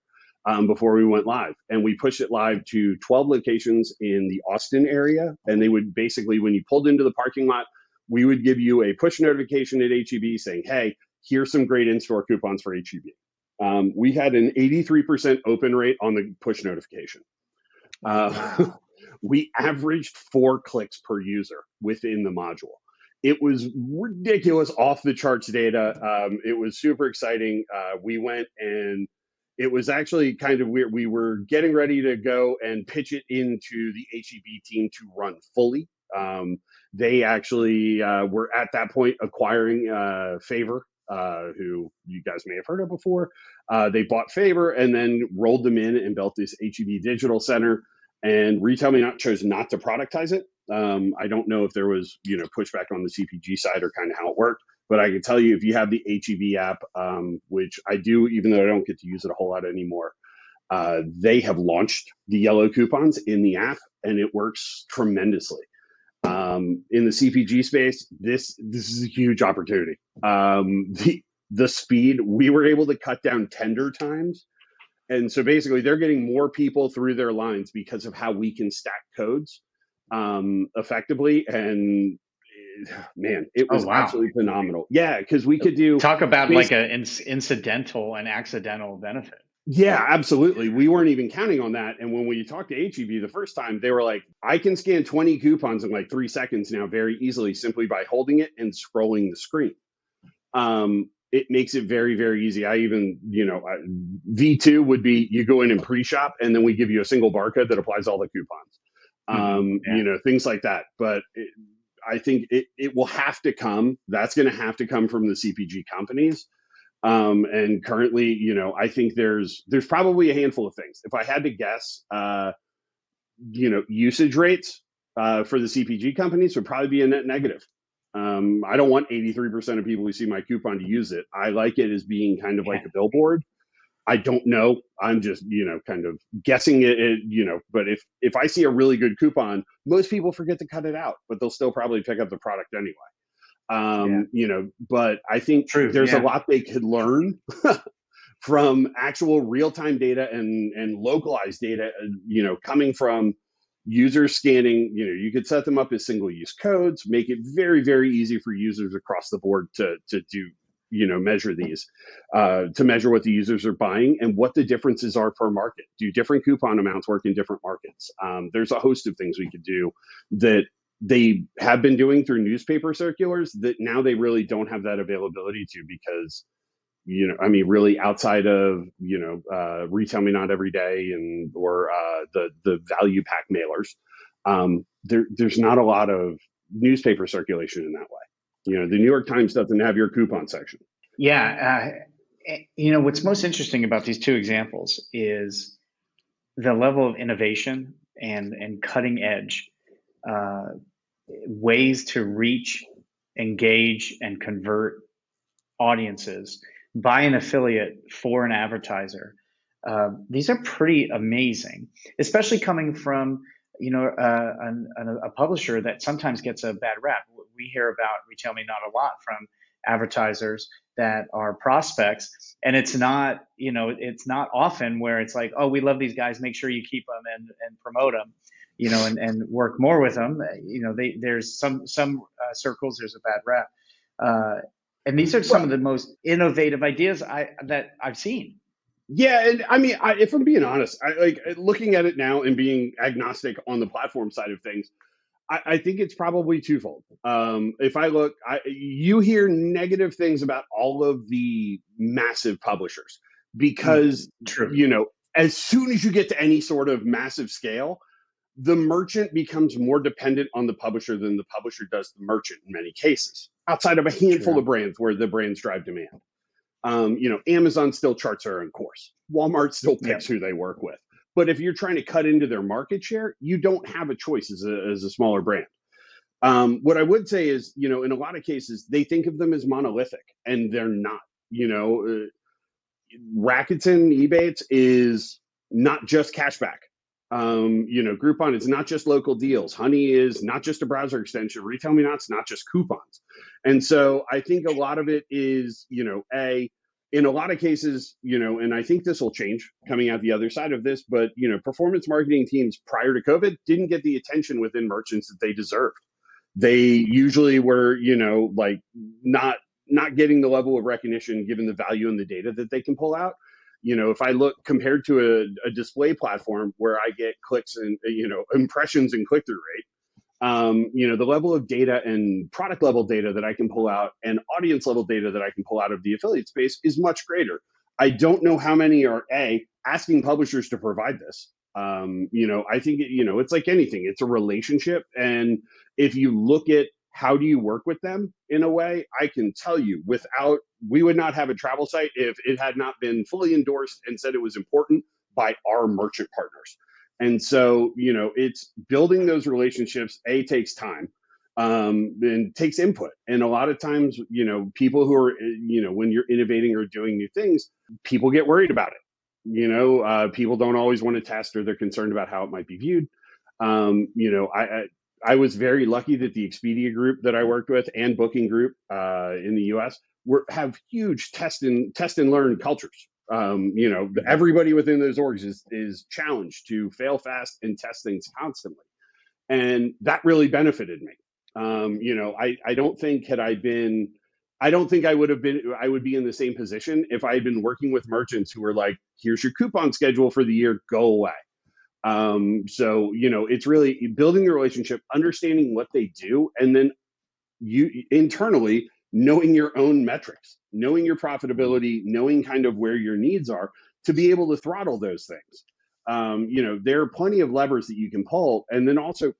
before we went live. And we pushed it live to 12 locations in the Austin area. And they would basically, when you pulled into the parking lot, we would give you a push notification at HEB saying, hey, here's some great in-store coupons for HEB. We had an 83% open rate on the push notification. We averaged 4 clicks per user within the module. It was ridiculous, off the charts data. It was super exciting. We went and it was actually kind of weird. We were getting ready to go and pitch it into the HEB team to run fully. They actually were at that point acquiring Favor, who you guys may have heard of before. They bought Favor and then rolled them in and built this HEB Digital Center. And Retail Me Not chose not to productize it. I don't know if there was, pushback on the CPG side or kind of how it worked, but I can tell you if you have the HEB app, which I do, even though I don't get to use it a whole lot anymore, they have launched the yellow coupons in the app, and it works tremendously. In the CPG space, this is a huge opportunity. The speed, we were able to cut down tender times. And so basically they're getting more people through their lines because of how we can stack codes effectively. And man, it was absolutely phenomenal. Yeah, because we could do talk about like an incidental and accidental benefit. Yeah, absolutely. We weren't even counting on that. And when we talked to HEB the first time, they were like, I can scan 20 coupons in like 3 seconds now very easily simply by holding it and scrolling the screen. It makes it very, very easy. I even, V2 would be you go in and pre-shop and then we give you a single barcode that applies all the coupons, things like that. But I think it will have to come. That's going to have to come from the CPG companies. And currently, I think there's probably a handful of things. If I had to guess, usage rates for the CPG companies would probably be a net negative. I don't want 83% of people who see my coupon to use it. I like it as being kind of like a billboard. I don't know. I'm just, kind of guessing it, but if I see a really good coupon, most people forget to cut it out, but they'll still probably pick up the product anyway. But I think there's a lot they could learn from actual real-time data and localized data, coming from users scanning. You could set them up as single-use codes, make it very, very easy for users across the board to do, measure these, to measure what the users are buying and what the differences are per market. Do different coupon amounts work in different markets? There's a host of things we could do that they have been doing through newspaper circulars that now they really don't have that availability to, because, really outside of, Retail Me Not every day or the value pack mailers, there's not a lot of newspaper circulation in that way. The New York Times doesn't have your coupon section. Yeah. What's most interesting about these two examples is the level of innovation and cutting edge ways to reach, engage, and convert audiences by an affiliate for an advertiser. These are pretty amazing, especially coming from a publisher that sometimes gets a bad rap. We hear about Retail Me Not a lot from advertisers that are prospects, and it's not often where it's like, oh, we love these guys, make sure you keep them and promote them, and work more with them. There's some circles, there's a bad rap, and these are some of the most innovative ideas that I've seen. Yeah, and if I'm being honest, I like looking at it now and being agnostic on the platform side of things. I think it's probably twofold. If I look, you hear negative things about all of the massive publishers because, as soon as you get to any sort of massive scale, the merchant becomes more dependent on the publisher than the publisher does the merchant in many cases, outside of a handful of brands where the brands drive demand. Amazon still charts their own course. Walmart still picks who they work with. But if you're trying to cut into their market share, you don't have a choice as a smaller brand. What I would say is, in a lot of cases, they think of them as monolithic, and they're not. Rakuten Ebates is not just cashback. Groupon is not just local deals. Honey is not just a browser extension. Retail Me Not's not just coupons. And so I think a lot of it is, in a lot of cases, and I think this will change coming out the other side of this, but, performance marketing teams prior to COVID didn't get the attention within merchants that they deserved. They usually were, not getting the level of recognition given the value and the data that they can pull out. If I look compared to a display platform where I get clicks and, impressions and click-through rate, the level of data and product level data that I can pull out and audience level data that I can pull out of the affiliate space is much greater. I don't know how many are asking publishers to provide this. I think it's like anything. It's a relationship, and if you look at how do you work with them in a way, I can tell you, we would not have a travel site if it had not been fully endorsed and said it was important by our merchant partners. And so, it's building those relationships. Takes time, and takes input. And a lot of times, people who are, when you're innovating or doing new things, people get worried about it. People don't always want to test, or they're concerned about how it might be viewed. I was very lucky that the Expedia group that I worked with and Booking Group in the U.S. have huge test and learn cultures. Everybody within those orgs is challenged to fail fast and test things constantly, and that really benefited me. I don't think I would be in the same position if I had been working with merchants who were like, here's your coupon schedule for the year, go away. It's really building the relationship, understanding what they do, and then you internally knowing your own metrics, knowing your profitability, knowing kind of where your needs are to be able to throttle those things. There are plenty of levers that you can pull, and then also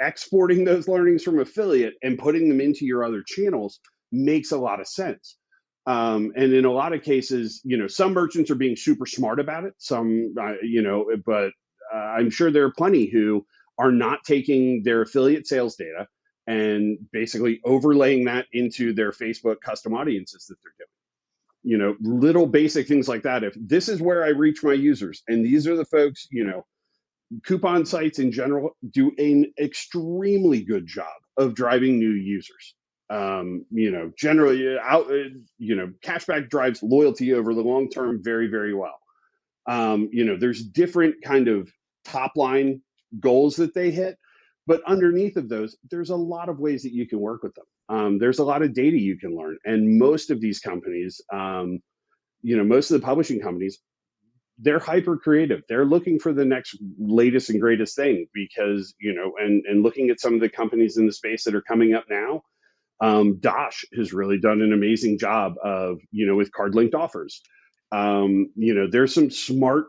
exporting those learnings from affiliate and putting them into your other channels makes a lot of sense. And in a lot of cases, some merchants are being super smart about it. Some, but I'm sure there are plenty who are not taking their affiliate sales data and basically overlaying that into their Facebook custom audiences that they're doing. Little basic things like that. If this is where I reach my users and these are the folks, coupon sites in general do an extremely good job of driving new users. Generally cashback drives loyalty over the long term very, very well. There's different kind of top line goals that they hit, but underneath of those, there's a lot of ways that you can work with them. There's a lot of data you can learn. And most of these companies, most of the publishing companies, they're hyper creative. They're looking for the next latest and greatest thing because, and looking at some of the companies in the space that are coming up now, Dosh has really done an amazing job of, with card linked offers. There's some smart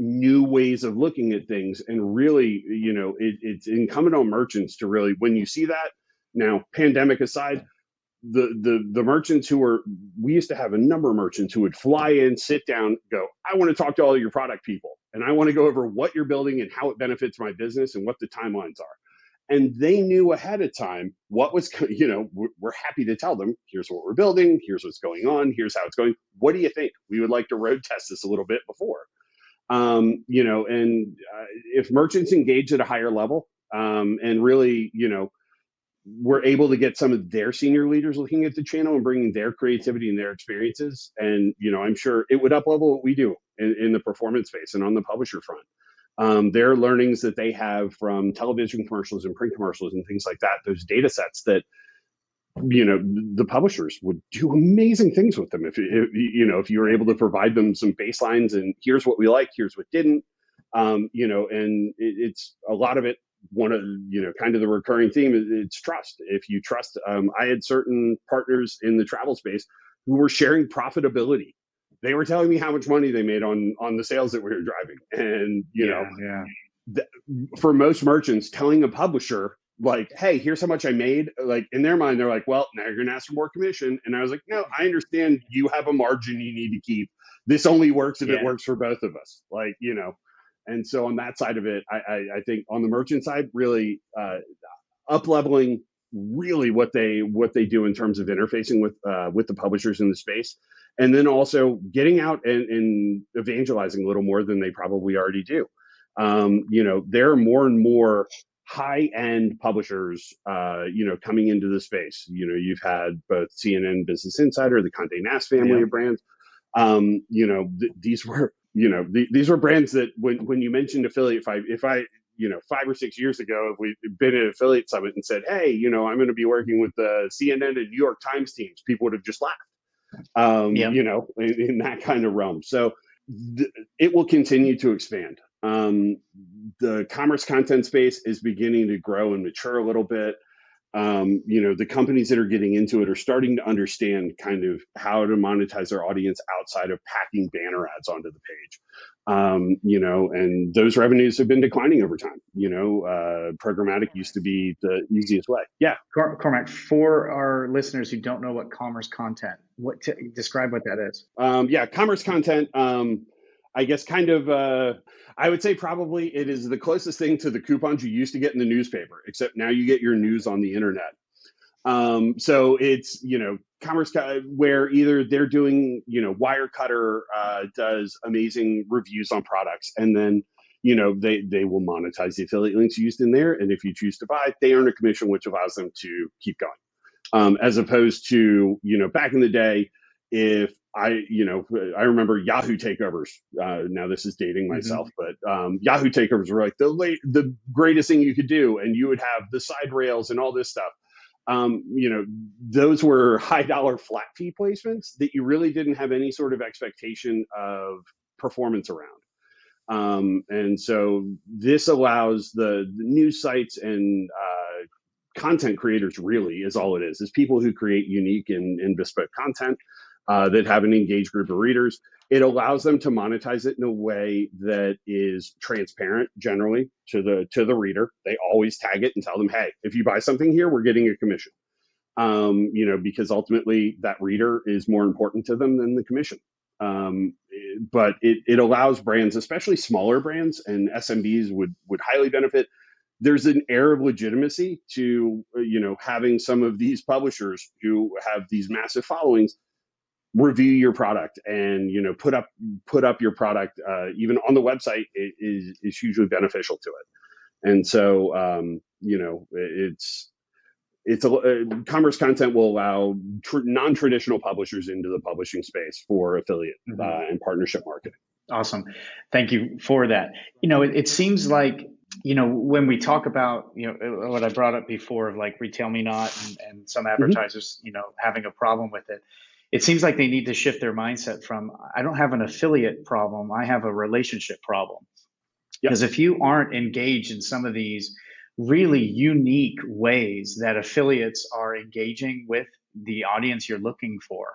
new ways of looking at things, and really, it's incumbent on merchants to really, when you see that now, pandemic aside, the merchants we used to have a number of merchants who would fly in, sit down, go, I want to talk to all your product people, and I want to go over what you're building and how it benefits my business and what the timelines are. And they knew ahead of time what was, we're happy to tell them, here's what we're building, here's what's going on, here's how it's going. What do you think? We would like to road test this a little bit before. If merchants engage at a higher level, and really, we're able to get some of their senior leaders looking at the channel and bringing their creativity and their experiences. And, I'm sure it would up-level what we do in the performance space and on the publisher front. There are learnings that they have from television commercials and print commercials and things like that, those data sets that, the publishers would do amazing things with them if you were able to provide them some baselines and here's what we like, here's what didn't, and it's a lot of it. One of kind of the recurring theme is it's trust. If you trust, I had certain partners in the travel space who were sharing profitability. They were telling me how much money they made on the sales that we were driving, and for most merchants, telling a publisher like, hey, here's how much I made, like in their mind, they're like, well, now you're gonna ask for more commission. And I was like, no, I understand you have a margin you need to keep. This only works if it works for both of us. Like, and so on that side of it, I think on the merchant side, really up-leveling really what they do in terms of interfacing with the publishers in the space, and then also getting out and evangelizing a little more than they probably already do. There are more and more high-end publishers, coming into the space. You've had both CNN, Business Insider, the Condé Nast family of brands. These were brands that when you mentioned affiliate, if I 5 or 6 years ago, if we'd been at an affiliate summit and said, hey, I'm going to be working with the CNN and New York Times teams, people would have just laughed, in that kind of realm. So it will continue to expand. The commerce content space is beginning to grow and mature a little bit. The companies that are getting into it are starting to understand kind of how to monetize their audience outside of packing banner ads onto the page. And those revenues have been declining over time. Programmatic used to be the easiest way. Yeah. Cormac, for our listeners who don't know what commerce content, describe what that is. Commerce content. I guess I would say probably it is the closest thing to the coupons you used to get in the newspaper, except now you get your news on the internet. So it's, commerce where either they're doing, Wirecutter does amazing reviews on products, and then, they will monetize the affiliate links used in there. And if you choose to buy, they earn a commission, which allows them to keep going. As opposed to, back in the day, if I remember Yahoo takeovers. Now this is dating myself, but Yahoo takeovers were like the greatest thing you could do, and you would have the side rails and all this stuff. Those were high dollar flat fee placements that you really didn't have any sort of expectation of performance around. And so this allows the news sites and content creators, really is all it is people who create unique and bespoke content that have an engaged group of readers. It allows them to monetize it in a way that is transparent generally to the reader. They always tag it and tell them, hey, if you buy something here, we're getting a commission. Because ultimately that reader is more important to them than the commission. But it allows brands, especially smaller brands, and SMBs would highly benefit. There's an air of legitimacy to having some of these publishers who have these massive followings review your product and put up your product even on the website is hugely beneficial to it. And so commerce content will allow non-traditional publishers into the publishing space for affiliate and partnership marketing. Awesome. Thank you for that. It seems like, when we talk about, what I brought up before of like Retail Me Not and some advertisers, having a problem with it, it seems like they need to shift their mindset from, I don't have an affiliate problem, I have a relationship problem. Because if you aren't engaged in some of these really unique ways that affiliates are engaging with the audience you're looking for,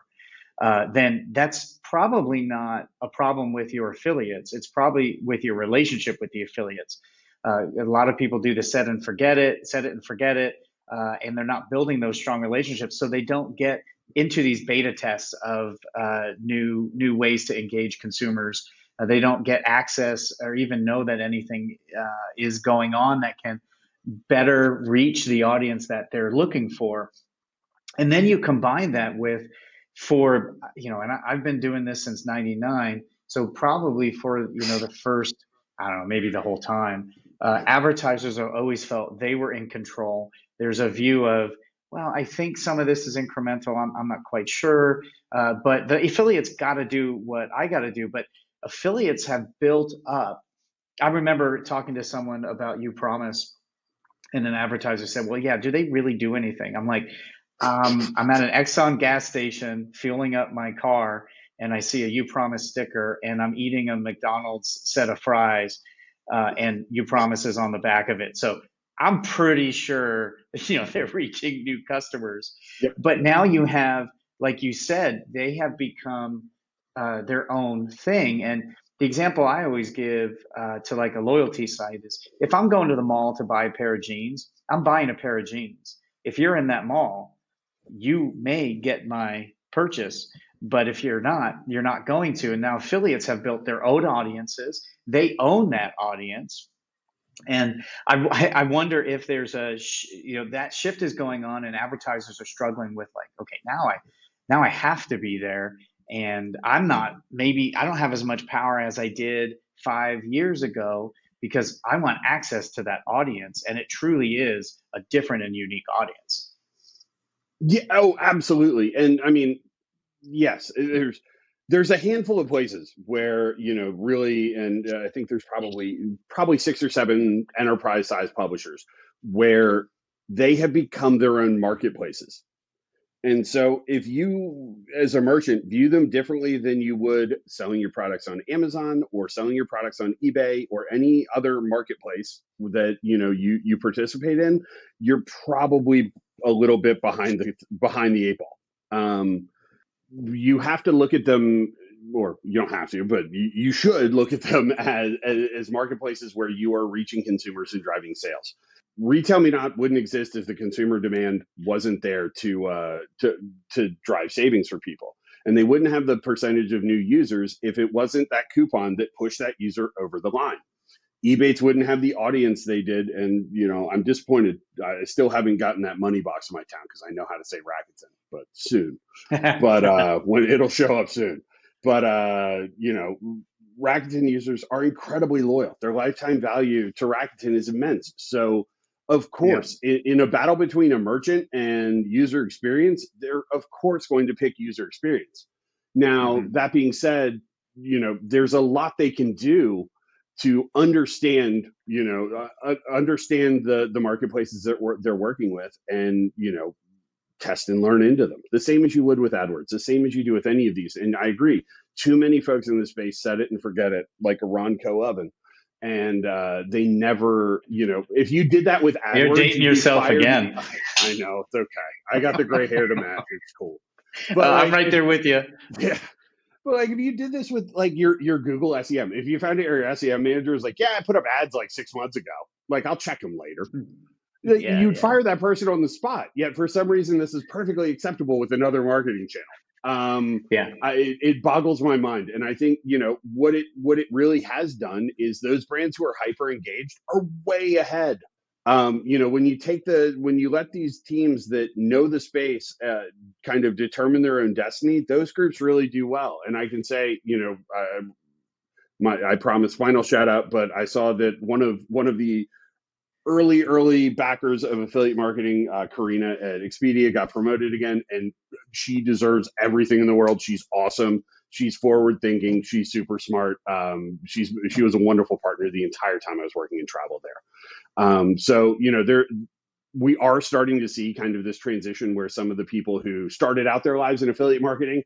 then that's probably not a problem with your affiliates. It's probably with your relationship with the affiliates. A lot of people do the set it and forget it, and they're not building those strong relationships, so they don't get into these beta tests of new ways to engage consumers. They don't get access or even know that anything is going on that can better reach the audience that they're looking for. And then you combine that with, and I've been doing this since '99, so probably for the first, I don't know, maybe the whole time, advertisers have always felt they were in control. There's a view of, well, I think some of this is incremental. I'm not quite sure, but the affiliates got to do what I got to do. But affiliates have built up. I remember talking to someone about JEBCommerce, and an advertiser said, well, yeah, do they really do anything? I'm like, I'm at an Exxon gas station fueling up my car, and I see a JEBCommerce sticker, and I'm eating a McDonald's set of fries, and JEBCommerce is on the back of it. So I'm pretty sure, they're reaching new customers. Yep. But now you have, like you said, they have become their own thing. And the example I always give to like a loyalty site is, if I'm going to the mall to buy a pair of jeans, I'm buying a pair of jeans. If you're in that mall, you may get my purchase, but if you're not going to. And now affiliates have built their own audiences. They own that audience. And I wonder if there's that shift is going on, and advertisers are struggling with like, okay, now I have to be there, and I don't have as much power as I did 5 years ago, because I want access to that audience, and it truly is a different and unique audience. Yeah. Oh, absolutely. And I mean, yes, there's a handful of places where, really, and I think there's probably 6 or 7 enterprise size publishers where they have become their own marketplaces. And so if you, as a merchant, view them differently than you would selling your products on Amazon or selling your products on eBay or any other marketplace that, you participate in, you're probably a little bit behind the eight ball. You have to look at them, or you don't have to, but you should look at them as marketplaces where you are reaching consumers and driving sales. Retail Me Not wouldn't exist if the consumer demand wasn't there to drive savings for people. And they wouldn't have the percentage of new users if it wasn't that coupon that pushed that user over the line. Ebates wouldn't have the audience they did. And, I'm disappointed. I still haven't gotten that money box in my town because I know how to say Rakuten, but soon. But when it'll show up soon. But, Rakuten users are incredibly loyal. Their lifetime value to Rakuten is immense. So, of course, in a battle between a merchant and user experience, they're, of course, going to pick user experience. Now, that being said, there's a lot they can do to understand, understand the marketplaces that they're working with, and test and learn into them. The same as you would with AdWords, the same as you do with any of these. And I agree, too many folks in this space set it and forget it, like a Ronco oven. And they never, if you did that with AdWords, you're dating yourself again. I know, it's okay. I got the gray hair to match. It's cool. But I'm right there with you. Yeah. But like, if you did this with like your Google SEM, if you found out your SEM manager was like, yeah, I put up ads like 6 months ago, like I'll check them later. You'd fire that person on the spot. Yet for some reason, this is perfectly acceptable with another marketing channel. It boggles my mind. And I think, what it really has done is those brands who are hyper engaged are way ahead. When you let these teams that know the space kind of determine their own destiny, those groups really do well. And I can say, I promise final shout out, but I saw that one of the early backers of affiliate marketing, Karina at Expedia, got promoted again, and she deserves everything in the world. She's awesome. She's forward thinking. She's super smart. She was a wonderful partner the entire time I was working in travel there. So we are starting to see kind of this transition where some of the people who started out their lives in affiliate marketing,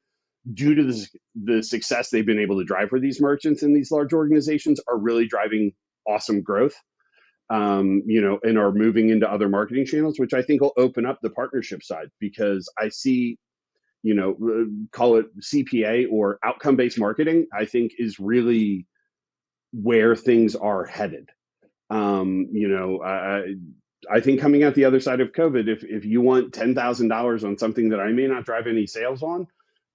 due to the success they've been able to drive for these merchants and these large organizations, are really driving awesome growth. And are moving into other marketing channels, which I think will open up the partnership side, because I see, call it CPA or outcome-based marketing, I think is really where things are headed. I think coming out the other side of COVID, if you want $10,000 on something that I may not drive any sales on,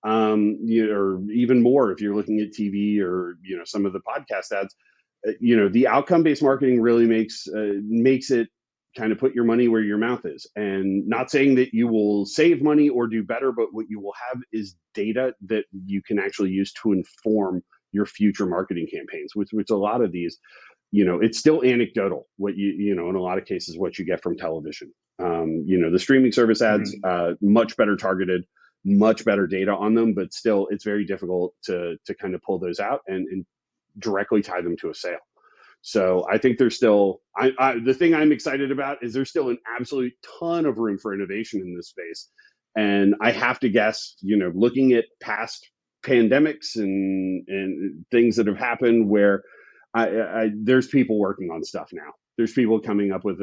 or even more if you're looking at TV or some of the podcast ads, the outcome-based marketing really makes it kind of put your money where your mouth is. And not saying that you will save money or do better, but what you will have is data that you can actually use to inform your future marketing campaigns, which a lot of these, it's still anecdotal what in a lot of cases what you get from television. The streaming service ads, much better targeted, much better data on them, but still it's very difficult to kind of pull those out and directly tie them to a sale. So I think there's still, the thing I'm excited about is there's still an absolute ton of room for innovation in this space. And I have to guess, looking at past pandemics and things that have happened where there's people working on stuff now. There's people coming up with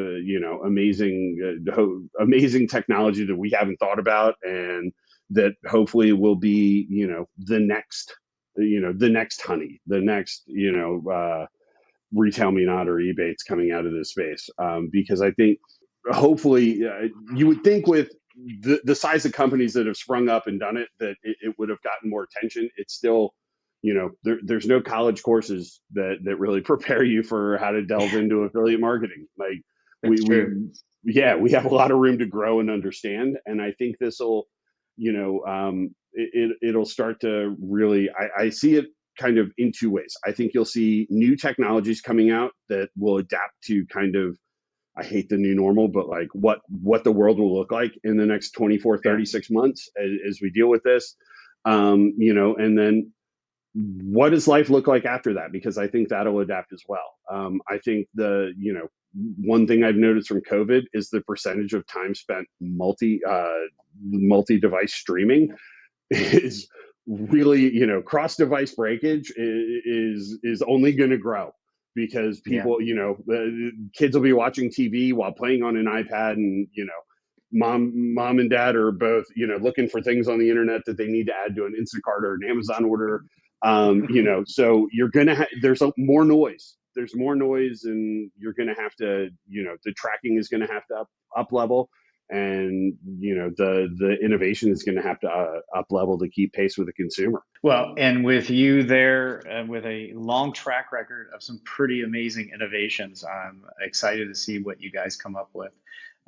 amazing technology that we haven't thought about, and that hopefully will be, the next honey, the next, Retail Me Not or Ebates coming out of this space. Because I think hopefully you would think with the size of companies that have sprung up and done it, that it would have gotten more attention. It's still, there's no college courses that really prepare you for how to delve into affiliate marketing. Like we have a lot of room to grow and understand. And I think this will, it'll start to really, I see it kind of in two ways. I think you'll see new technologies coming out that will adapt to kind of, I hate the new normal, but like what the world will look like in the next 24, 36 months as we deal with this, and then what does life look like after that? Because I think that'll adapt as well. I think one thing I've noticed from COVID is the percentage of time spent multi-device streaming is really, cross-device breakage is only going to grow, because people, kids will be watching TV while playing on an iPad, and mom and dad are both, looking for things on the internet that they need to add to an Instacart or an Amazon order. So you're going to there's more noise. There's more noise, and you're going to have to, the tracking is going to have to up level, and the innovation is going to have to up level to keep pace with the consumer. Well, and with you there, with a long track record of some pretty amazing innovations, I'm excited to see what you guys come up with.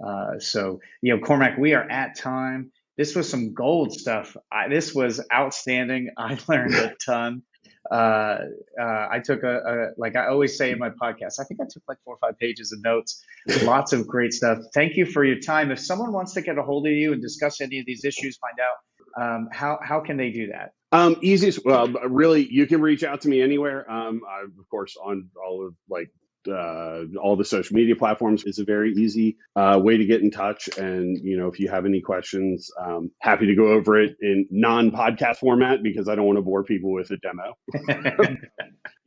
Cormac, we are at time. This was some gold stuff. This was outstanding. I learned a ton. I took like I always say in my podcast, I think I took like 4 or 5 pages of notes, lots of great stuff. Thank you for your time. If someone wants to get a hold of you and discuss any of these issues, find out how can they do that? Easiest, well, really, you can reach out to me anywhere. I'm, of course, on all the social media platforms is a very easy way to get in touch. And, if you have any questions, happy to go over it in non-podcast format, because I don't want to bore people with a demo.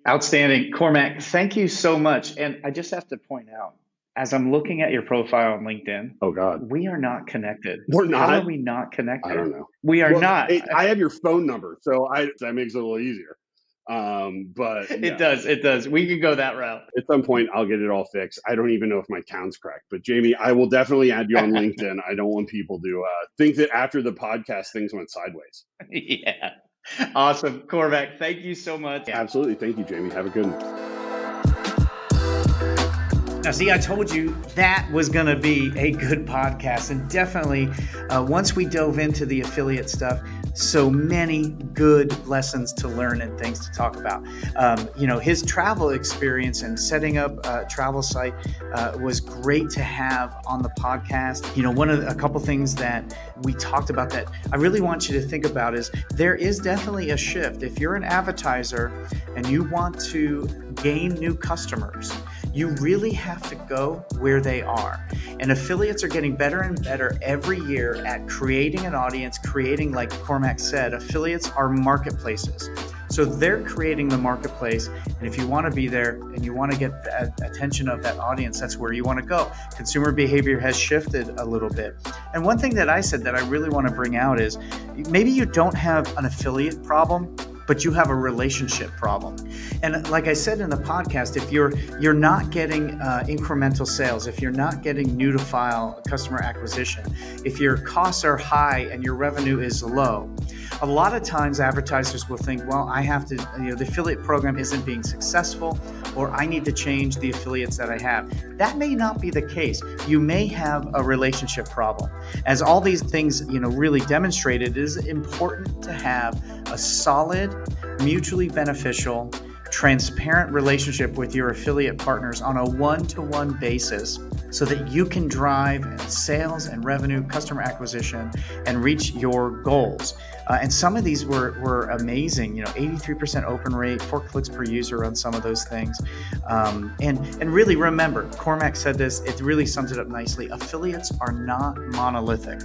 Outstanding. Cormac, thank you so much. And I just have to point out, as I'm looking at your profile on LinkedIn, oh God, we are not connected. We're not? How are we not connected? I don't know. We are not. I have your phone number, so that makes it a little easier. But yeah. It does. We could go that route. At some point, I'll get it all fixed. I don't even know if my town's correct, but Jamie, I will definitely add you on LinkedIn. I don't want people to think that after the podcast, things went sideways. Yeah. Awesome. Cormac, thank you so much. Absolutely. Thank you, Jamie. Have a good one. Now, see, I told you that was going to be a good podcast. And definitely, once we dove into the affiliate stuff, so many good lessons to learn and things to talk about. His travel experience and setting up a travel site was great to have on the podcast. A couple things that we talked about that I really want you to think about is there is definitely a shift. If you're an advertiser and you want to gain new customers, you really have to go where they are. And affiliates are getting better and better every year at creating an audience, like Cormac said, affiliates are marketplaces. So they're creating the marketplace. And if you want to be there and you want to get the attention of that audience, that's where you want to go. Consumer behavior has shifted a little bit. And one thing that I said that I really want to bring out is maybe you don't have an affiliate problem, but you have a relationship problem. And like I said in the podcast, if you're not getting incremental sales, if you're not getting new to file customer acquisition, if your costs are high and your revenue is low, a lot of times advertisers will think, well, I have to, the affiliate program isn't being successful, or I need to change the affiliates that I have. That may not be the case. You may have a relationship problem. As all these things, really demonstrated, it is important to have a solid, mutually beneficial, transparent relationship with your affiliate partners on a one-to-one basis so that you can drive sales and revenue, customer acquisition, and reach your goals. And some of these were amazing, 83% open rate, 4 clicks per user on some of those things. And really remember, Cormac said this, it really sums it up nicely. Affiliates are not monolithic.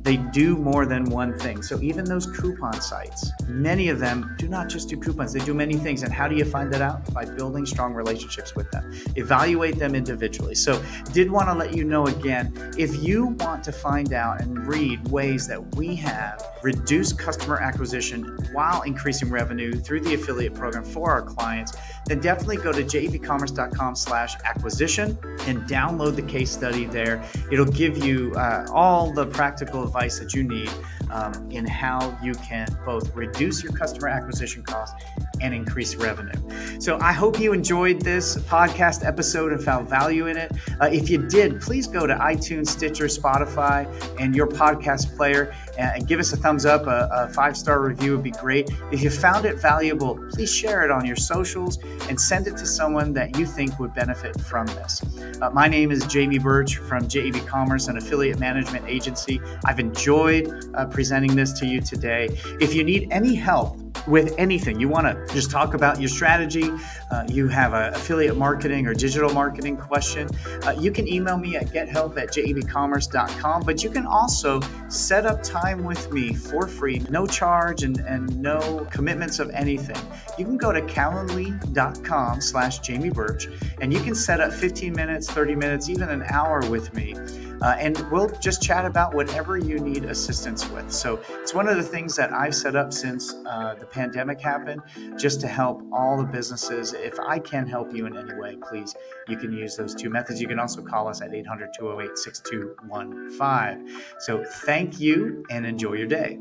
They do more than one thing. So even those coupon sites, many of them do not just do coupons, they do many things. And how do you find that out? By building strong relationships with them. Evaluate them individually. So did want to let you know again, if you want to find out and read ways that we have reduced customer acquisition while increasing revenue through the affiliate program for our clients, then definitely go to JEBCommerce.com/acquisition and download the case study there. It'll give you all the practical advice that you need in how you can both reduce your customer acquisition costs and increase revenue. So I hope you enjoyed this podcast episode and found value in it. If you did, please go to iTunes, Stitcher, Spotify, and your podcast player and give us a thumbs up. A 5-star review would be great. If you found it valuable, please share it on your socials and send it to someone that you think would benefit from this. My name is Jamie Birch from JEBCommerce, an affiliate management agency. I've enjoyed presenting this to you today. If you need any help with anything, you want to just talk about your strategy, you have an affiliate marketing or digital marketing question, you can email me at gethelp@jebcommerce.com, but you can also set up time with me for free, no charge and no commitments of anything. You can go to calendly.com/Jamie Birch and you can set up 15 minutes, 30 minutes, even an hour with me and we'll just chat about whatever you need assistance with. So it's one of the things that I've set up since the pandemic happened, just to help all the businesses. If I can help you in any way, please, you can use those two methods. You can also call us at 800-208-6215. So thank you and enjoy your day.